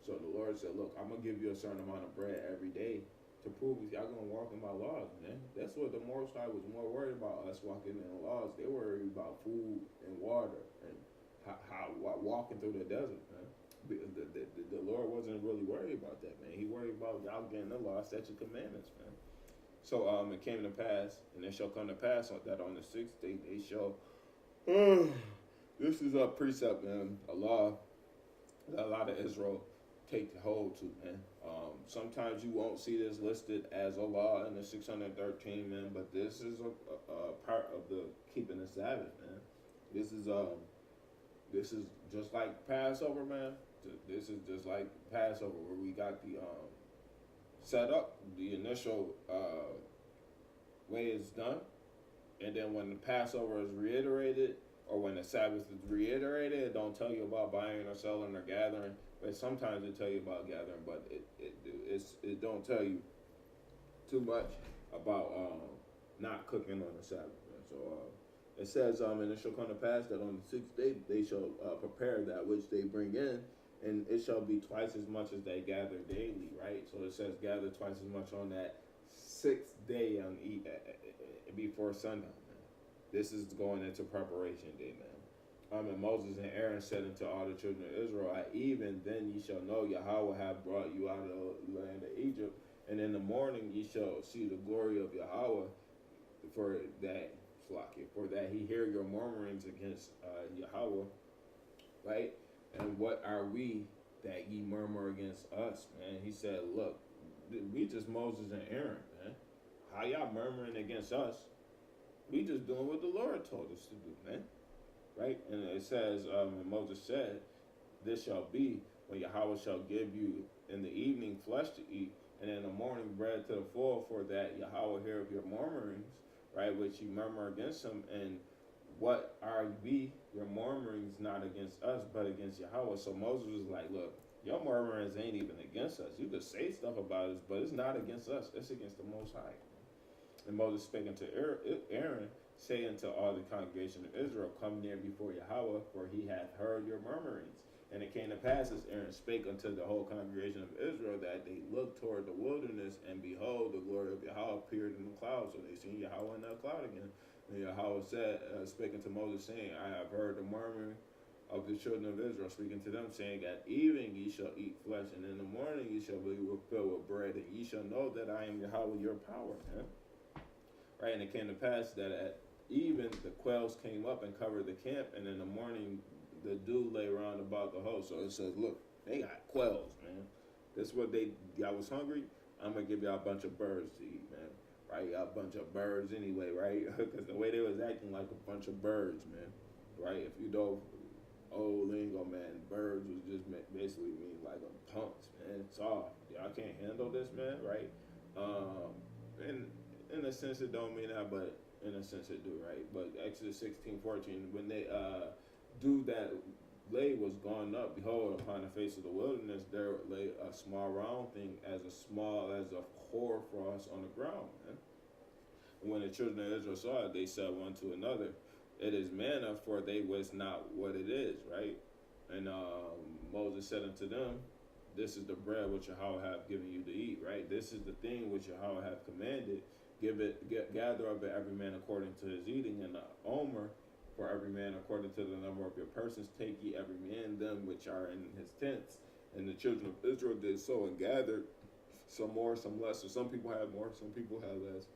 A: So the Lord said, look, I'm going to give you a certain amount of bread every day to prove if y'all going to walk in my laws, man. That's what the Most High was more worried about, us walking in the laws. They were worried about food and water and how walking through the desert, man. The Lord wasn't really worried about that, man. He worried about y'all getting the law, statute, commandments, man. So it came to pass, and it shall come to pass that on the 6th day they shall. This is a precept, man, a law that a lot of Israel take hold to, man. Sometimes you won't see this listed as a law in the 613, man, but this is a part of the keeping the Sabbath, man. This is just like Passover, man. This is just like Passover, where we got the set up, the initial way it's done, and then when the Passover is reiterated, or when the Sabbath is reiterated, it don't tell you about buying or selling or gathering. But sometimes it tell you about gathering, but it don't tell you too much about not cooking on the Sabbath. Man. So it says, and it shall come to pass that on the 6th day they shall prepare that which they bring in, and it shall be twice as much as they gather daily, right? So it says gather twice as much on that 6th day on before sundown, man. This is going into preparation day, man. And Moses and Aaron said unto all the children of Israel, even then ye shall know Yahweh hath brought you out of the land of Egypt, and in the morning ye shall see the glory of Yahweh, for that he hear your murmurings against Yahweh, right? And what are we that ye murmur against us, man? He said, look, we just Moses and Aaron, man. How y'all murmuring against us? We just doing what the Lord told us to do, man. Right? And it says, Moses said, this shall be when Yahweh shall give you in the evening flesh to eat, and in the morning bread to the full, for that Yahweh hear of your murmurings, right, which you murmur against him. And what are we, your murmurings, not against us, but against Yahweh? So Moses was like, look, your murmurings ain't even against us. You could say stuff about us, but it's not against us. It's against the Most High. And Moses spake unto Aaron, say unto all the congregation of Israel, come near before Yahweh, for he hath heard your murmurings. And it came to pass as Aaron spake unto the whole congregation of Israel, that they looked toward the wilderness, and behold, the glory of Yahweh appeared in the cloud. So they seen Yahweh in the cloud again. And Yahweh said, spake unto Moses, saying, I have heard the murmuring of the children of Israel, speaking to them, saying, at evening ye shall eat flesh, and in the morning ye shall be filled with bread, and ye shall know that I am Yahweh your power. Man. Right, and it came to pass that at even the quails came up and covered the camp, and in the morning the dew lay round about the host. So it says, look, they got quails, man. That's what y'all was hungry. I'm gonna give y'all a bunch of birds to eat, man. Right, y'all a bunch of birds anyway, right? Because the way they was acting like a bunch of birds, man. Right, if you know old lingo, man, birds was just basically mean like a punks, man. Soft. Y'all can't handle this, man, right? And in a sense it don't mean that, but in a sense it do, right? But Exodus 16:14, when they do that lay was gone up, behold, upon the face of the wilderness there lay a small round thing as small as a hoar frost on the ground, man. And when the children of Israel saw it, they said one to another, it is manna, for they was not what it is, right? And Moses said unto them, this is the bread which Yahweh hath given you to eat, right? This is the thing which Yahweh hath commanded. Gather of it every man according to his eating, and the omer for every man according to the number of your persons. Take ye every man them which are in his tents. And the children of Israel did so, and gathered some more, some less. So some people had more, some people had less.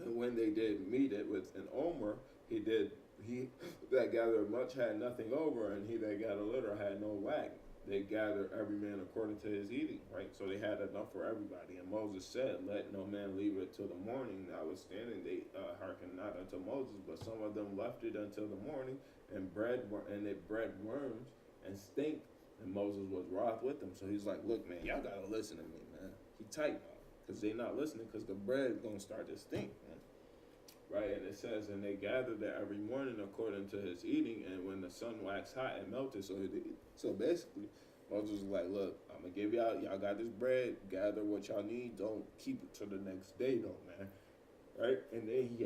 A: And when they did meet it with an omer, he that gathered much had nothing over, and he that gathered little had no lack. They gathered every man according to his eating, right? So they had enough for everybody. And Moses said, let no man leave it till the morning. Notwithstanding, they hearkened not unto Moses, but some of them left it until the morning, and they bred worms and stink. And Moses was wroth with them. So he's like, look, man, y'all gotta listen to me, man. He tight now, because they not listening, because the bread is gonna start to stink, man. Right, and it says, and they gathered that every morning according to his eating, and when the sun waxed hot, it melted. So basically, Moses was like, look, I'm gonna give y'all got this bread, gather what y'all need, don't keep it till the next day, though, man. Right, and then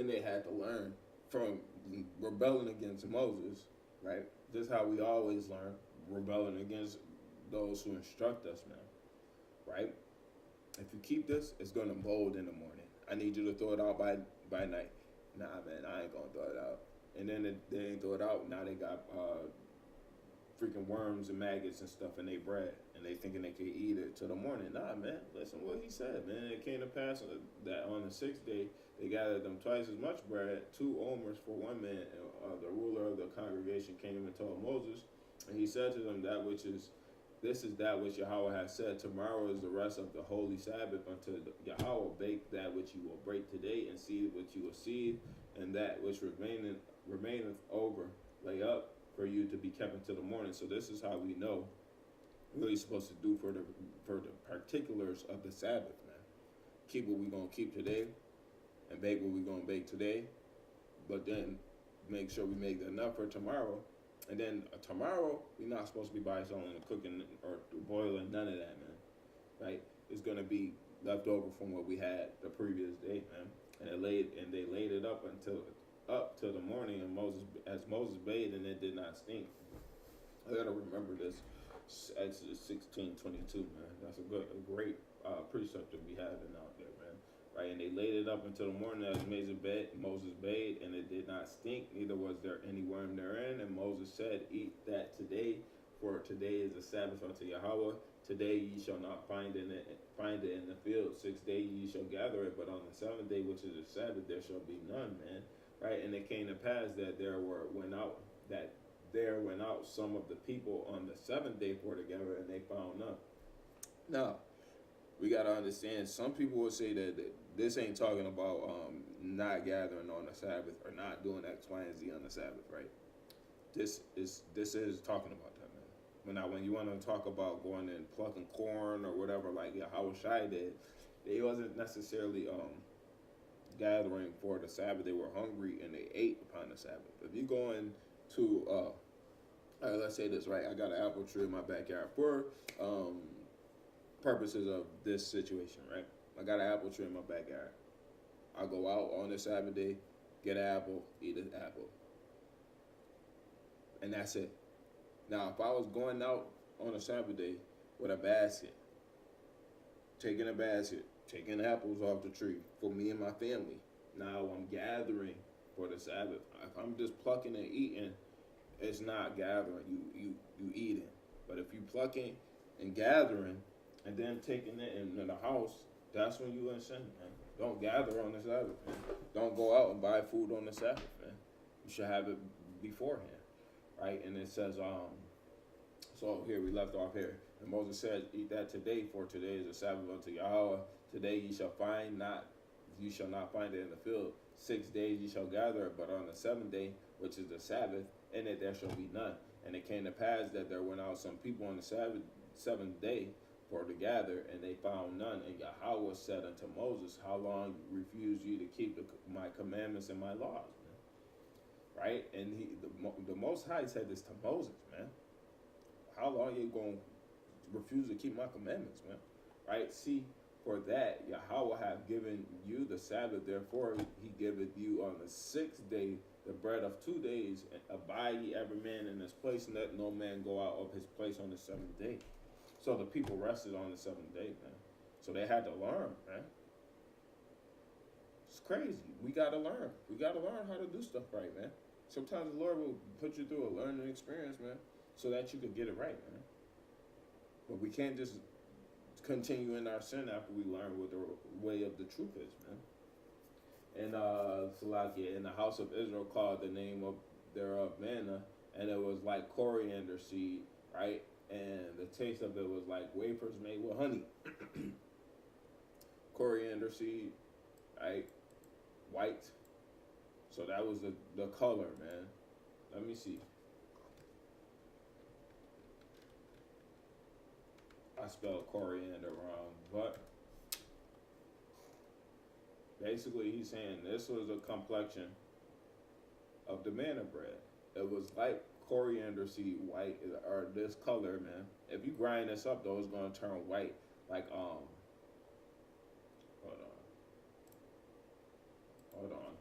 A: they had to learn from rebelling against Moses, right? This is how we always learn, rebelling against those who instruct us, man. Right? If you keep this, it's gonna mold in the morning. I need you to throw it out by night. Nah, man, I ain't gonna throw it out. And then they ain't throw it out. Now they got freaking worms and maggots and stuff in their bread, and they thinking they can eat it till the morning. Nah, man, listen what he said, man. It came to pass that on the sixth day they gathered them twice as much bread, 2 omers for one man. And the ruler of the congregation came and told Moses, and he said to them, this is that which Yahweh has said. Tomorrow is the rest of the holy Sabbath unto Yahweh. Bake that which you will break today, and seed which you will seed, and that which remaineth over lay up for you to be kept until the morning. So this is how we know what we're supposed to do for the particulars of the Sabbath, man. Keep what we're gonna keep today, and bake what we're gonna bake today, but then make sure we make enough for tomorrow. And then tomorrow, we're not supposed to be buying something and cooking or boiling, none of that, man. Right? It's gonna be left over from what we had the previous day, man. And they laid it up till the morning, and Moses bathed, and it did not stink. I gotta remember this. Exodus 16:22, man. That's a great precept to be having out there, man. Right, and they laid it up until the morning as Moses bathed, and it did not stink, neither was there any worm therein. And Moses said, eat that today, for today is the Sabbath unto Yahweh. Today ye shall not find it in the field. 6 days ye shall gather it, but on the 7th day, which is the Sabbath, there shall be none, man. Right, and it came to pass that there went out some of the people on the 7th day for together, and they found none. Now, we got to understand, some people will say that this ain't talking about not gathering on the Sabbath or not doing X, Y, and Z on the Sabbath, right? This is talking about that, man. When you want to talk about going and plucking corn or whatever, like Yahweh Shai did, they wasn't necessarily gathering for the Sabbath. They were hungry and they ate upon the Sabbath. If you go into, let's say this, right? I got an apple tree in my backyard for purposes of this situation, right? I got an apple tree in my backyard. I go out on the Sabbath day, get an apple, eat an apple. And that's it. Now, if I was going out on a Sabbath day with a basket, taking apples off the tree for me and my family, now I'm gathering for the Sabbath. If I'm just plucking and eating, it's not gathering. You eating. But if you plucking and gathering, and then taking it in the house, that's when you in sin, man. Don't gather on the Sabbath, man. Don't go out and buy food on the Sabbath, man. You should have it beforehand, right? And it says, so here we left off here. And Moses said, "Eat that today, for today is a Sabbath unto Yahweh. Today you shall not find it in the field. 6 days you shall gather it, but on the seventh day, which is the Sabbath, in it there shall be none. And it came to pass that there went out some people on the seventh day for to gather, and they found none. And Yahweh said unto Moses, How long refuse you to keep my commandments and my laws?" Right? And the Most High said this to Moses, man. How long you going to refuse to keep my commandments, man? Right? See, for that Yahweh hath given you the Sabbath, therefore he giveth you on the sixth day the bread of 2 days, and abide ye every man in his place, and let no man go out of his place on the seventh day. So the people rested on the seventh day, man. So they had to learn, man. It's crazy. We got to learn. We got to learn how to do stuff right, man. Sometimes the Lord will put you through a learning experience, man, so that you can get it right, man. But we can't just continue in our sin after we learn what the way of the truth is, man. And Salakia, in the house of Israel called the name of thereof manna, and it was like coriander seed, right? And the taste of it was like wafers made with honey. Coriander seed, right? White. So that was the color, man. Let me see. I spelled coriander wrong, but basically he's saying this was a complexion of the manna bread. It was like coriander seed white, or this color, man. If you grind this up though, it's gonna turn white. Like hold on.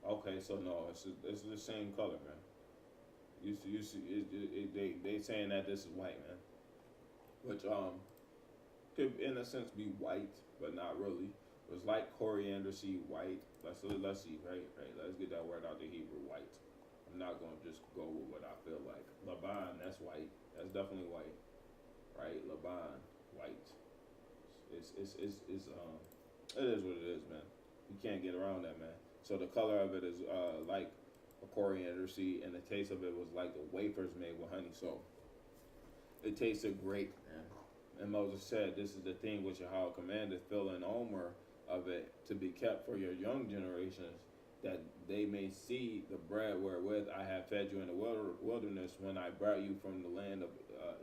A: Okay, so no, it's the same color, man. You see, they saying that this is white, man, which could in a sense be white, but not really. It was like coriander seed white. Let's see, right. Let's get that word out the Hebrew, white. I'm not gonna just go with what I feel like. Laban, that's white. That's definitely white, right? Laban, white. It is what it is, man. You can't get around that, man. So the color of it is like a coriander seed, and the taste of it was like the wafers made with honey. So it tasted great, man. And Moses said, "This is the thing which Yahweh commanded: fill an omer of it to be kept for your young generations, that they may see the bread wherewith I have fed you in the wilderness when I brought you from the land of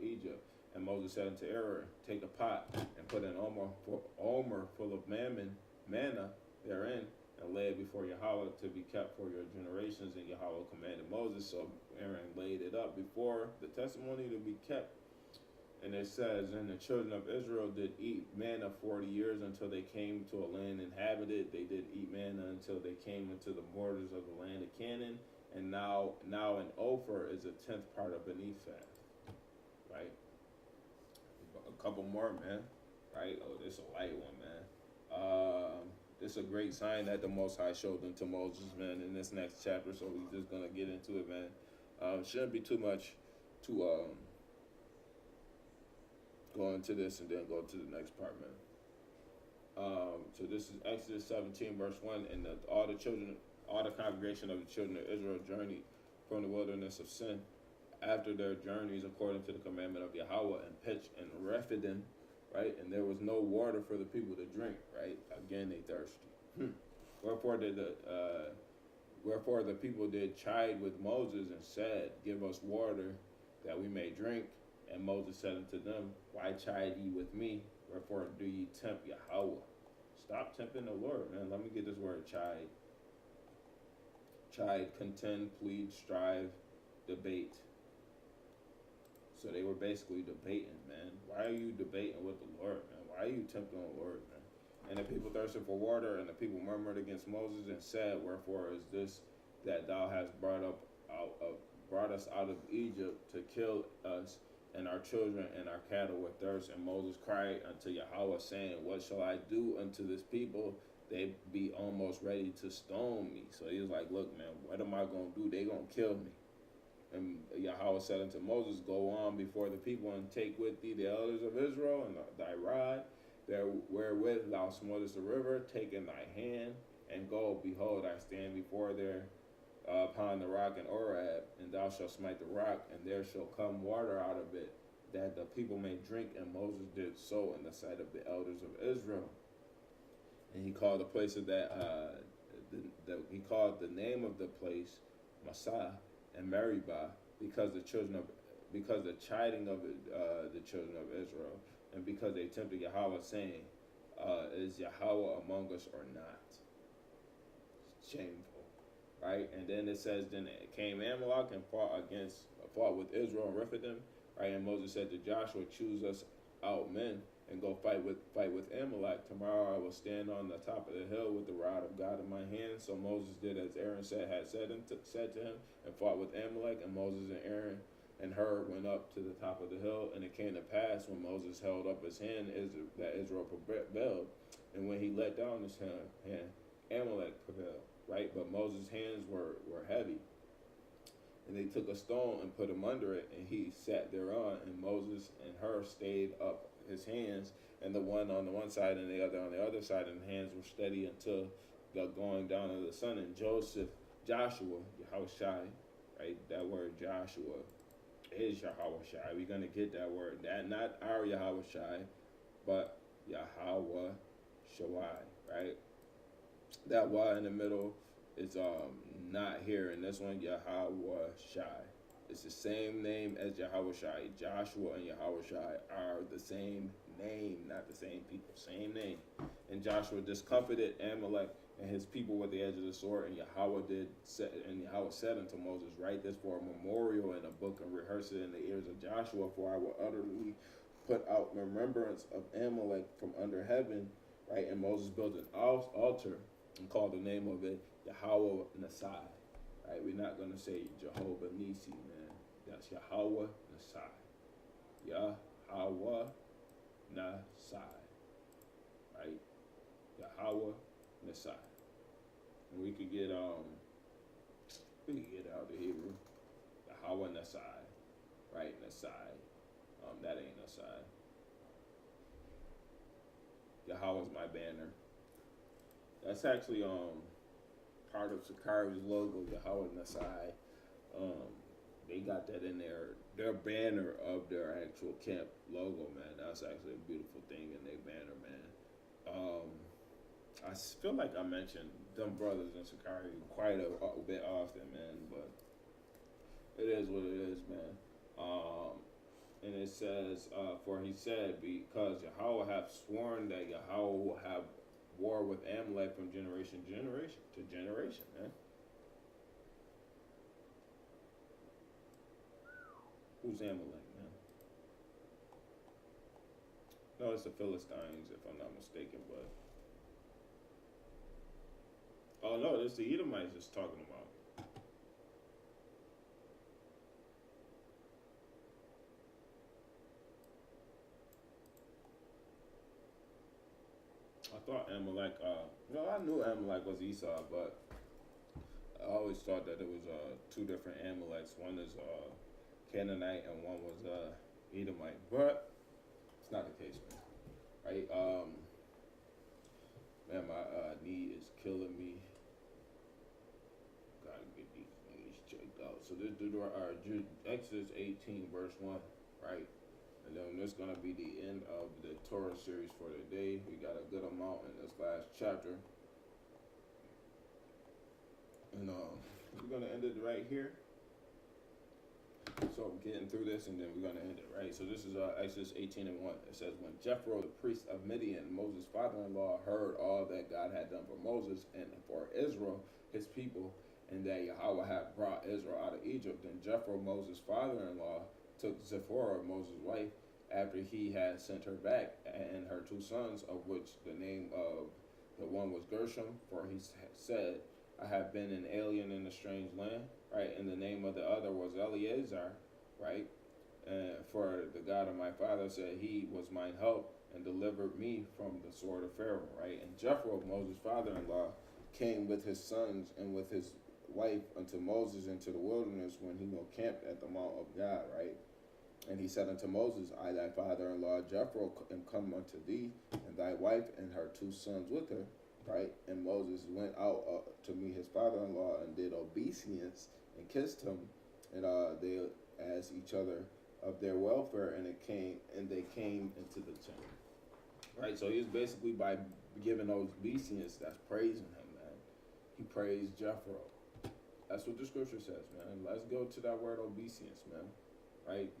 A: Egypt." And Moses said unto Aaron, "Take a pot and put an omer full of manna therein, and lay it before Yahweh to be kept for your generations." And Yahweh commanded Moses, so Aaron laid it up before the testimony to be kept. And it says, "And the children of Israel did eat manna 40 years until they came to a land inhabited. They did eat manna until they came into the borders of the land of Canaan. And now an ophir is a 10th part of an ephah." Right? A couple more, man. Right? Oh, this is a light one, man. This is a great sign that the Most High showed them to Moses, man, in this next chapter. So we're just going to get into it, man. Shouldn't be too much to go into this and then go to the next part, man. So this is Exodus 17, verse 1. And all the congregation of the children of Israel journeyed from the wilderness of Sin after their journeys according to the commandment of Yahweh, and pitched in Rephidim, right? And there was no water for the people to drink, right? Again, they thirsty. Wherefore the people did chide with Moses and said, "Give us water that we may drink." And Moses said unto them, "Why chide ye with me? Wherefore do ye tempt Yahweh?" Stop tempting the Lord, man. Let me get this word, chide. Chide, contend, plead, strive, debate. So they were basically debating, man. Why are you debating with the Lord, man? Why are you tempting the Lord, man? And the people thirsted for water, and the people murmured against Moses and said, "Wherefore is this that thou hast brought us out of Egypt to kill us and our children and our cattle with thirst?" And Moses cried unto Yahweh, saying, "What shall I do unto this people, they be almost ready to stone me. So he was like, look, man, what am I going to do? They going to kill me. And Yahweh said unto Moses, go on before the people and take with thee the elders of Israel and thy rod, there wherewith thou smotest the river, take in thy hand, and go. Behold, I stand before there upon the rock in Oreb, and thou shalt smite the rock, and there shall come water out of it, that the people may drink. And Moses did so in the sight of the elders of Israel. And he called the place of that, he called the name of the place Massah and Meribah, because the chiding of the children of Israel, and because they tempted Yahweh, saying, is Yahweh among us or not? Shameful, right? And then it says, then it came Amalek and fought with Israel and Rephidim, right? And Moses said to Joshua, choose us out men and go fight with Amalek. Tomorrow I will stand on the top of the hill with the rod of God in my hand. So Moses did as Aaron had said to him, and fought with Amalek. And Moses and Aaron and Hur went up to the top of the hill. And it came to pass, when Moses held up his hand, that Israel prevailed. And when he let down his hand, Amalek prevailed, right? But Moses' hands were heavy. And they took a stone and put him under it, and he sat thereon. And Moses and Hur stayed up his hands, and the one on the one side and the other on the other side, and the hands were steady until the going down of the sun. And Joshua, Yahushai, right? That word Joshua is Yahushai. We're gonna get that word. That not our Yahushai, but Yahweh Shawai, right? That Y in the middle is not here, and this one Yahweh Shai. It's the same name as Yahweh Shai. Joshua and Yahweh Shai are the same name, not the same people. Same name. And Joshua discomfited Amalek and his people with the edge of the sword, and Yahweh said unto Moses, write this for a memorial in a book, and rehearse it in the ears of Joshua, for I will utterly put out remembrance of Amalek from under heaven. Right? And Moses built an altar and called the name of it Yahweh Nasai. Right? We're not going to say Jehovah Nisi, man. That's Yahweh Nasai. Yahweh Nasai. Right? Yahweh Nasai. And we could get out the Hebrew. Yahweh Nasai. Right? Nasai. That ain't Nasai. Yahweh's my banner. That's actually part of Sakari's logo, Yahweh Nasai. They got that in their banner of their actual camp logo, man. That's actually a beautiful thing in their banner, man. I feel like I mentioned them brothers in Sakari quite a bit often, man, but it is what it is, man. And it says, for he said, because Yahweh hath sworn that Yahweh will have war with Amalek from generation to generation, man. Who's Amalek, man? No, it's the Philistines, if I'm not mistaken, but... Oh, no, it's the Edomites it's talking about. I thought Amalek, I knew Amalek was Esau, but I always thought that it was two different Amaleks. One is Canaanite and one was Edomite, but it's not the case, man. Right? Man, my knee is killing me. Gotta get these knees checked out. So this Exodus 18, verse 1, right? And then this is going to be the end of the Torah series for today. We got a good amount in this last chapter. And we're going to end it right here. So I'm getting through this, and then we're going to end it, right? So this is Exodus 18 and 1. It says, when Jethro, the priest of Midian, Moses' father-in-law, heard all that God had done for Moses and for Israel, his people, and that Yahweh had brought Israel out of Egypt, then Jethro, Moses' father-in-law, took Zipporah, Moses' wife, after he had sent her back, and her two sons, of which the name of the one was Gershom, for he said, I have been an alien in a strange land, right? And the name of the other was Eleazar, right? For the God of my father said, he was mine help, and delivered me from the sword of Pharaoh, right? And Jethro, Moses' father-in-law, came with his sons and with his wife unto Moses into the wilderness when he camped at the mount of God, right? And he said unto Moses, I thy father-in-law Jethro am come unto thee, and thy wife and her 2 sons with her, right? And Moses went out to meet his father-in-law and did obeisance and kissed him, and they asked each other of their welfare, and they came into the tent, right? So he's basically, by giving obeisance, that's praising him, man. He praised Jethro. That's what the scripture says, man. Let's go to that word obeisance, man, right?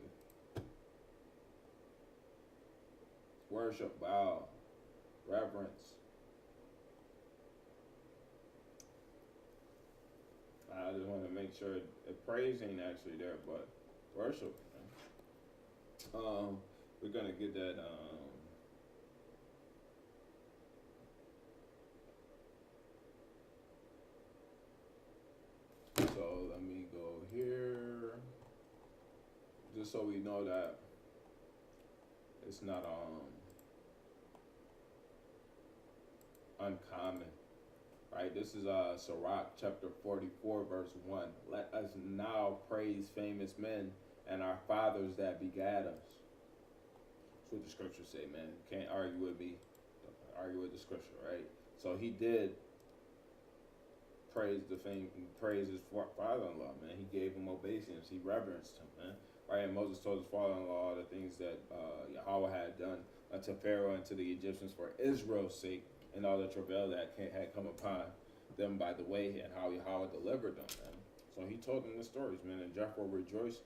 A: Worship, bow, reverence. I just want to make sure praise ain't actually there, but worship, man. We're gonna get that. So let me go here, just so we know that it's not uncommon, right? This is Sirach chapter 44 verse 1. Let us now praise famous men and our fathers that begat us. That's what the scriptures say, man. You can't argue with me. Argue with the scripture, right? So he did praise his father-in-law, man. He gave him obeisance. He reverenced him, man. Right? And Moses told his father-in-law all the things that Yahweh had done unto Pharaoh and to the Egyptians for Israel's sake, and all the travail that had come upon them by the way, and how Yahweh delivered them, man. So he told them the stories, man. And Jethro rejoiced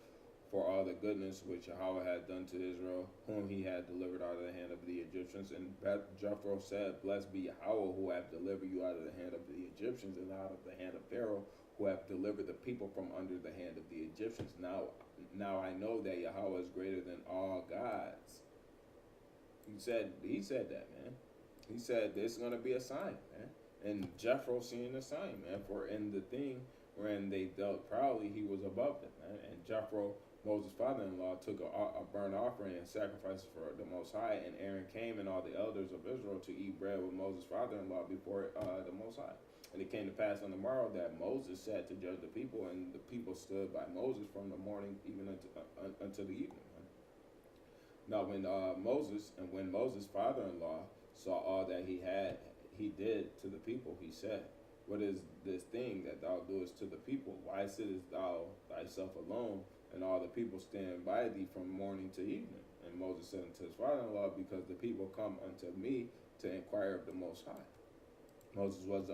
A: for all the goodness which Yahweh had done to Israel, whom he had delivered out of the hand of the Egyptians. And Jethro said, Blessed be Yahweh, who have delivered you out of the hand of the Egyptians, and out of the hand of Pharaoh, who have delivered the people from under the hand of the Egyptians. Now I know that Yahweh is greater than all gods. He said that, man. He said there's going to be a sign, man. And Jethro seen the sign, man. For in the thing when they dealt proudly, he was above them, man. And Jethro, Moses' father-in-law, took a burnt offering and sacrifices for the Most High. And Aaron came and all the elders of Israel to eat bread with Moses' father-in-law before the Most High. And it came to pass on the morrow that Moses sat to judge the people, and the people stood by Moses from the morning even until the evening. Man. Now when Moses' father-in-law saw all that he did to the people, he said, What is this thing that thou doest to the people? Why sittest thou thyself alone, and all the people stand by thee from morning to evening? And Moses said unto his father-in-law, Because the people come unto me to inquire of the Most High. Moses was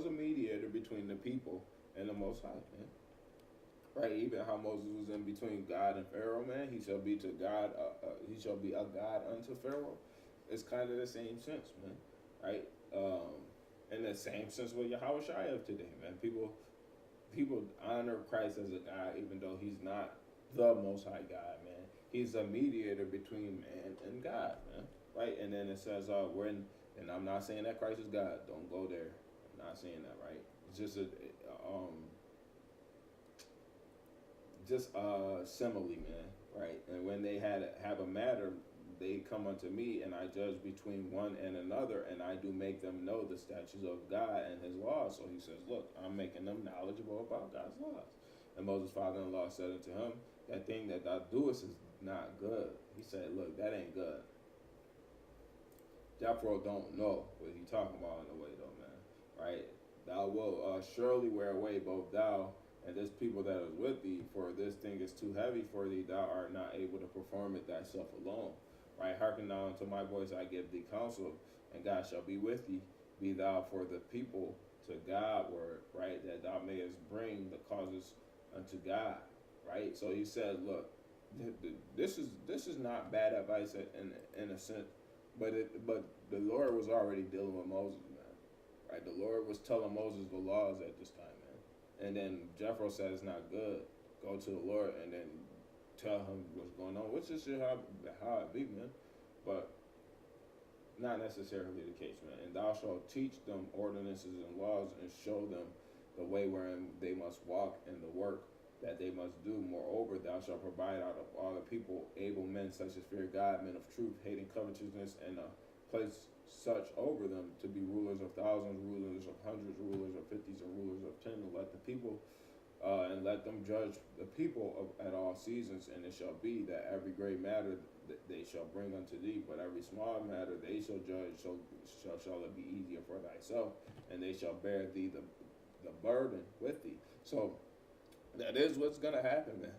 A: a mediator between the people and the Most High, man. Right, even how Moses was in between God and Pharaoh, man. He shall be to God. He shall be a God unto Pharaoh. It's kind of the same sense, man. Right, in the same sense with Yahweh Shai of today, man. People honor Christ as a God, even though he's not the Most High God, man. He's a mediator between man and God, man. Right, and then it says and I'm not saying that Christ is God. Don't go there. I'm not saying that, right? It's just simile, man, right? And when they have a matter, they come unto me, and I judge between one and another, and I do make them know the statutes of God and his laws. So he says, look, I'm making them knowledgeable about God's laws. And Moses' father-in-law said unto him, That thing that thou doest is not good. He said, look, that ain't good. Jethro don't know what he talking about in the way, though, man, right? Thou wilt surely wear away both thou and this people that is with thee, for this thing is too heavy for thee, thou art not able to perform it thyself alone. Right, hearken now unto my voice, I give thee counsel, and God shall be with thee. Be thou for the people to Godward, right, that thou mayest bring the causes unto God, right? So he said, look, this is not bad advice in a sense, but the Lord was already dealing with Moses, man, right? The Lord was telling Moses the laws at this time, man. And then Jethro said it's not good. Go to the Lord and then tell him what's going on, which is how it be, man. But not necessarily the case, man. And thou shalt teach them ordinances and laws, and show them the way wherein they must walk, and the work that they must do. Moreover, thou shalt provide out of all the people able men such as fear God, men of truth, hating covetousness, and place such over them to be rulers of thousands, rulers of hundreds, rulers of fifties, and rulers of ten. And let the people and let them judge the people at all seasons. And it shall be that every great matter that they shall bring unto thee, but every small matter they shall judge, shall it be easier for thyself, and they shall bear thee the burden with thee. So that is what's going to happen, man.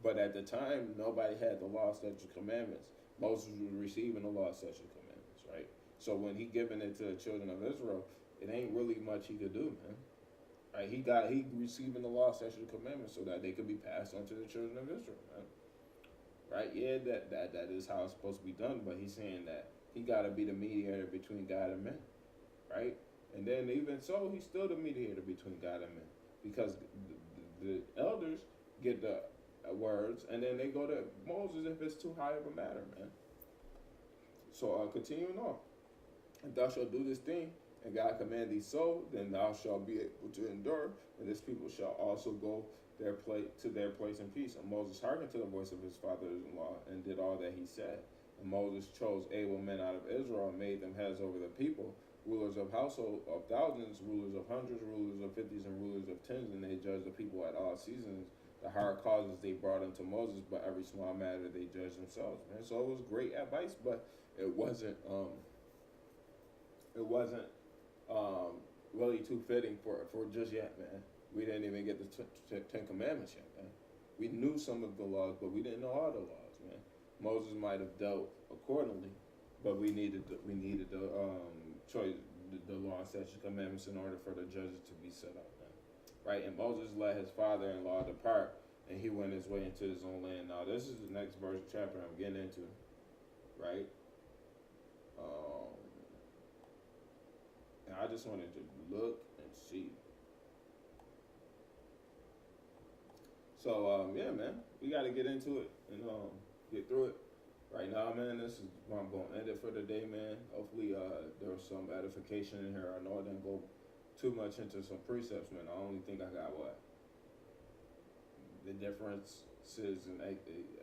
A: But at the time, nobody had the law, statutes, commandments. Moses was receiving the law, statutes, commandments, right? So when he giving it to the children of Israel, it ain't really much he could do, man. Right? He receiving the law, statutes, commandments so that they could be passed on to the children of Israel, man. Right? Yeah, that is how it's supposed to be done. But he's saying that he got to be the mediator between God and men, right? And then even so, he's still the mediator between God and men, because the elders get the words, and then they go to Moses if it's too high of a matter, man. So continuing on, and thou shalt do this thing, and God command thee so, then thou shalt be able to endure, and this people shall also go to their place in peace. And Moses hearkened to the voice of his father-in-law, and did all that he said. And Moses chose able men out of Israel, and made them heads over the people, rulers of household of thousands, rulers of hundreds, rulers of fifties, and rulers of tens, and they judged the people at all seasons. The hard causes they brought unto Moses, but every small matter they judged themselves, man. So it was great advice, but it wasn't really too fitting for just yet, man. We didn't even get the Ten Commandments yet, man. We knew some of the laws, but we didn't know all the laws, man. Moses might have dealt accordingly, but we needed the law, statutes, commandments in order for the judges to be set up, man. Right? And Moses let his father-in-law depart, and he went his way into his own land. Now, this is the next verse chapter I'm getting into, right? And I just wanted to look and see. So, yeah, man, we got to get into it and get through it. Right now, man, this is where I'm going to end it for the day, man. Hopefully, there was some edification in here. I know I didn't go too much into some precepts, man. I only think I got the differences in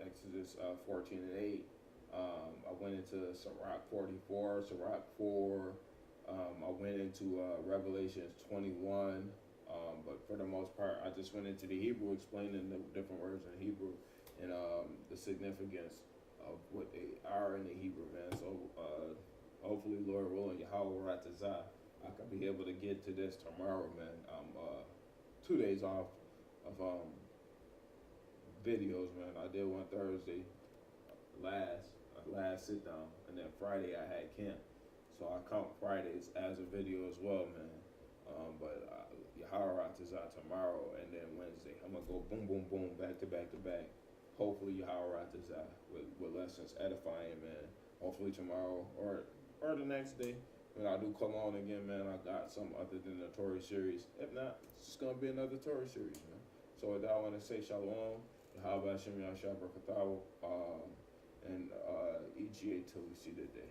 A: Exodus 14 and 8. I went into Sirach 44, Sirach 4. I went into Revelations 21. But for the most part, I just went into the Hebrew, explaining the different words in Hebrew and the significance of what they are in the Hebrew, man. So hopefully, Lord willing, Yahweh Ratazah, I can be able to get to this tomorrow, man. I'm 2 days off of videos, man. I did one Thursday, last sit down, and then Friday I had camp, so I count Fridays as a video as well, man. But Yahweh Ratazah tomorrow, and then Wednesday I'm gonna go boom, boom, boom, back to back to back. Hopefully Yahweh Ratazah with lessons edifying, man. Hopefully tomorrow or the next day when I do come on again, man, I got something other than the Torah series. If not, it's just gonna be another Torah series, man. So with that, I want to say shalom, Yahweh Hashem Yahshua Barakatahu, and EGA till we see the day.